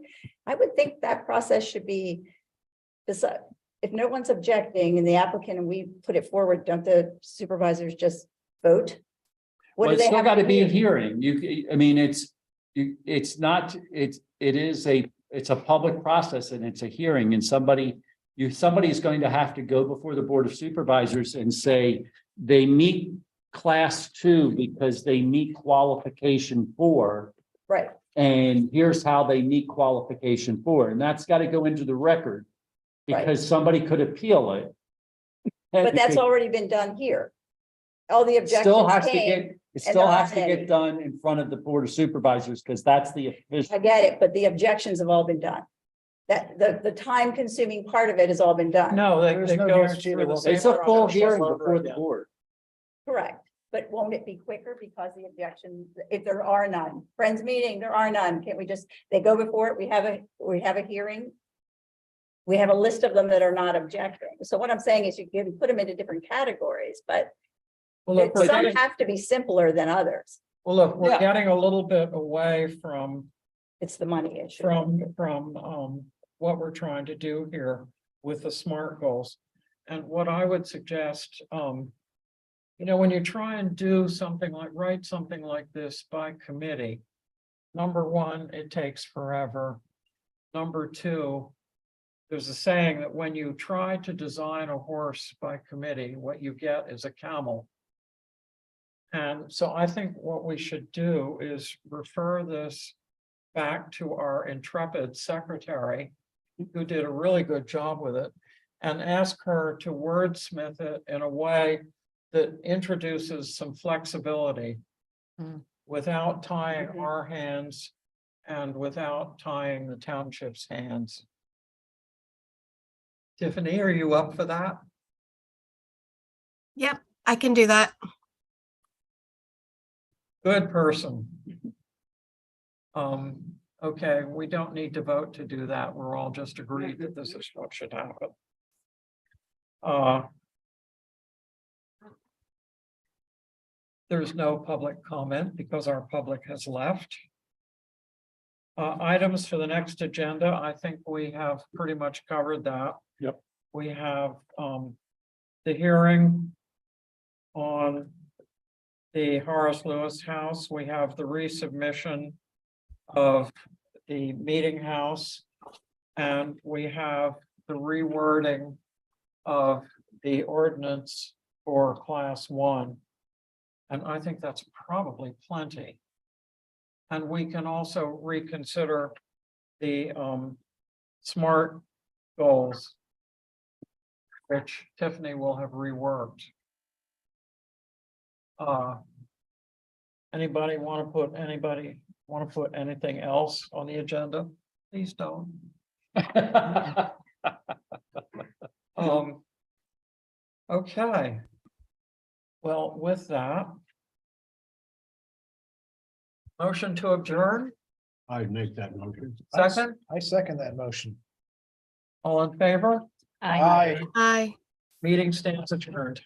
I would think that process should be if no one's objecting and the applicant and we put it forward, don't the supervisors just vote? What Well, do it's they still have got to to be a do? hearing. It's a public process and it's a hearing and somebody's going to have to go before the Board of Supervisors and say they meet class 2 because they meet qualification 4. Right, And here's how they meet qualification 4. And that's got to go into the record because somebody could appeal it. but that's already been done here. All the Still objections has to came, get, it still there has to aren't get any. done in front of the Board of Supervisors because that's the official. I get it, but the objections have all been done. That the time consuming part of it has all been done. No, There's it no goes guarantee through there the won't same It's a full process hearing over before the again. board. Correct, but won't it be quicker because the objections, if there are none, friends meeting, there are none, can't we just, they go before it, we have a hearing. We have a list of them that are not objecting, so what I'm saying is you can put them into different categories, but Well, look, we're some getting- have to be simpler than others, well, look, we're Yeah. getting a little bit away from it's the money issue. from what we're trying to do here with the SMART goals. And what I would suggest, when you try and do something like, write something like this by committee, number one, it takes forever. Number two, there's a saying that when you try to design a horse by committee, what you get is a camel. And so I think what we should do is refer this back to our intrepid secretary, who did a really good job with it, and ask her to wordsmith it in a way that introduces some flexibility without tying Mhm. our hands and without tying the township's hands. Tiffany, are you up for that? Yep, I can do that. Good person. Okay, we don't need to vote to do that. We're all just agreed that this is what should happen. There's no public comment because our public has left. Items for the next agenda, I think we have pretty much covered that. Yep. We have, the hearing on the Horace Lewis House, we have the resubmission of the meeting house. And we have the rewording of the ordinance for class 1. And I think that's probably plenty. And we can also reconsider the SMART goals, which Tiffany will have reworked. Anybody want to put anything else on the agenda? Please don't. Okay. Well, with that. Motion to adjourn, I'd make that motion. second, I second that motion. all in favor, I. Aye. meeting stands adjourned.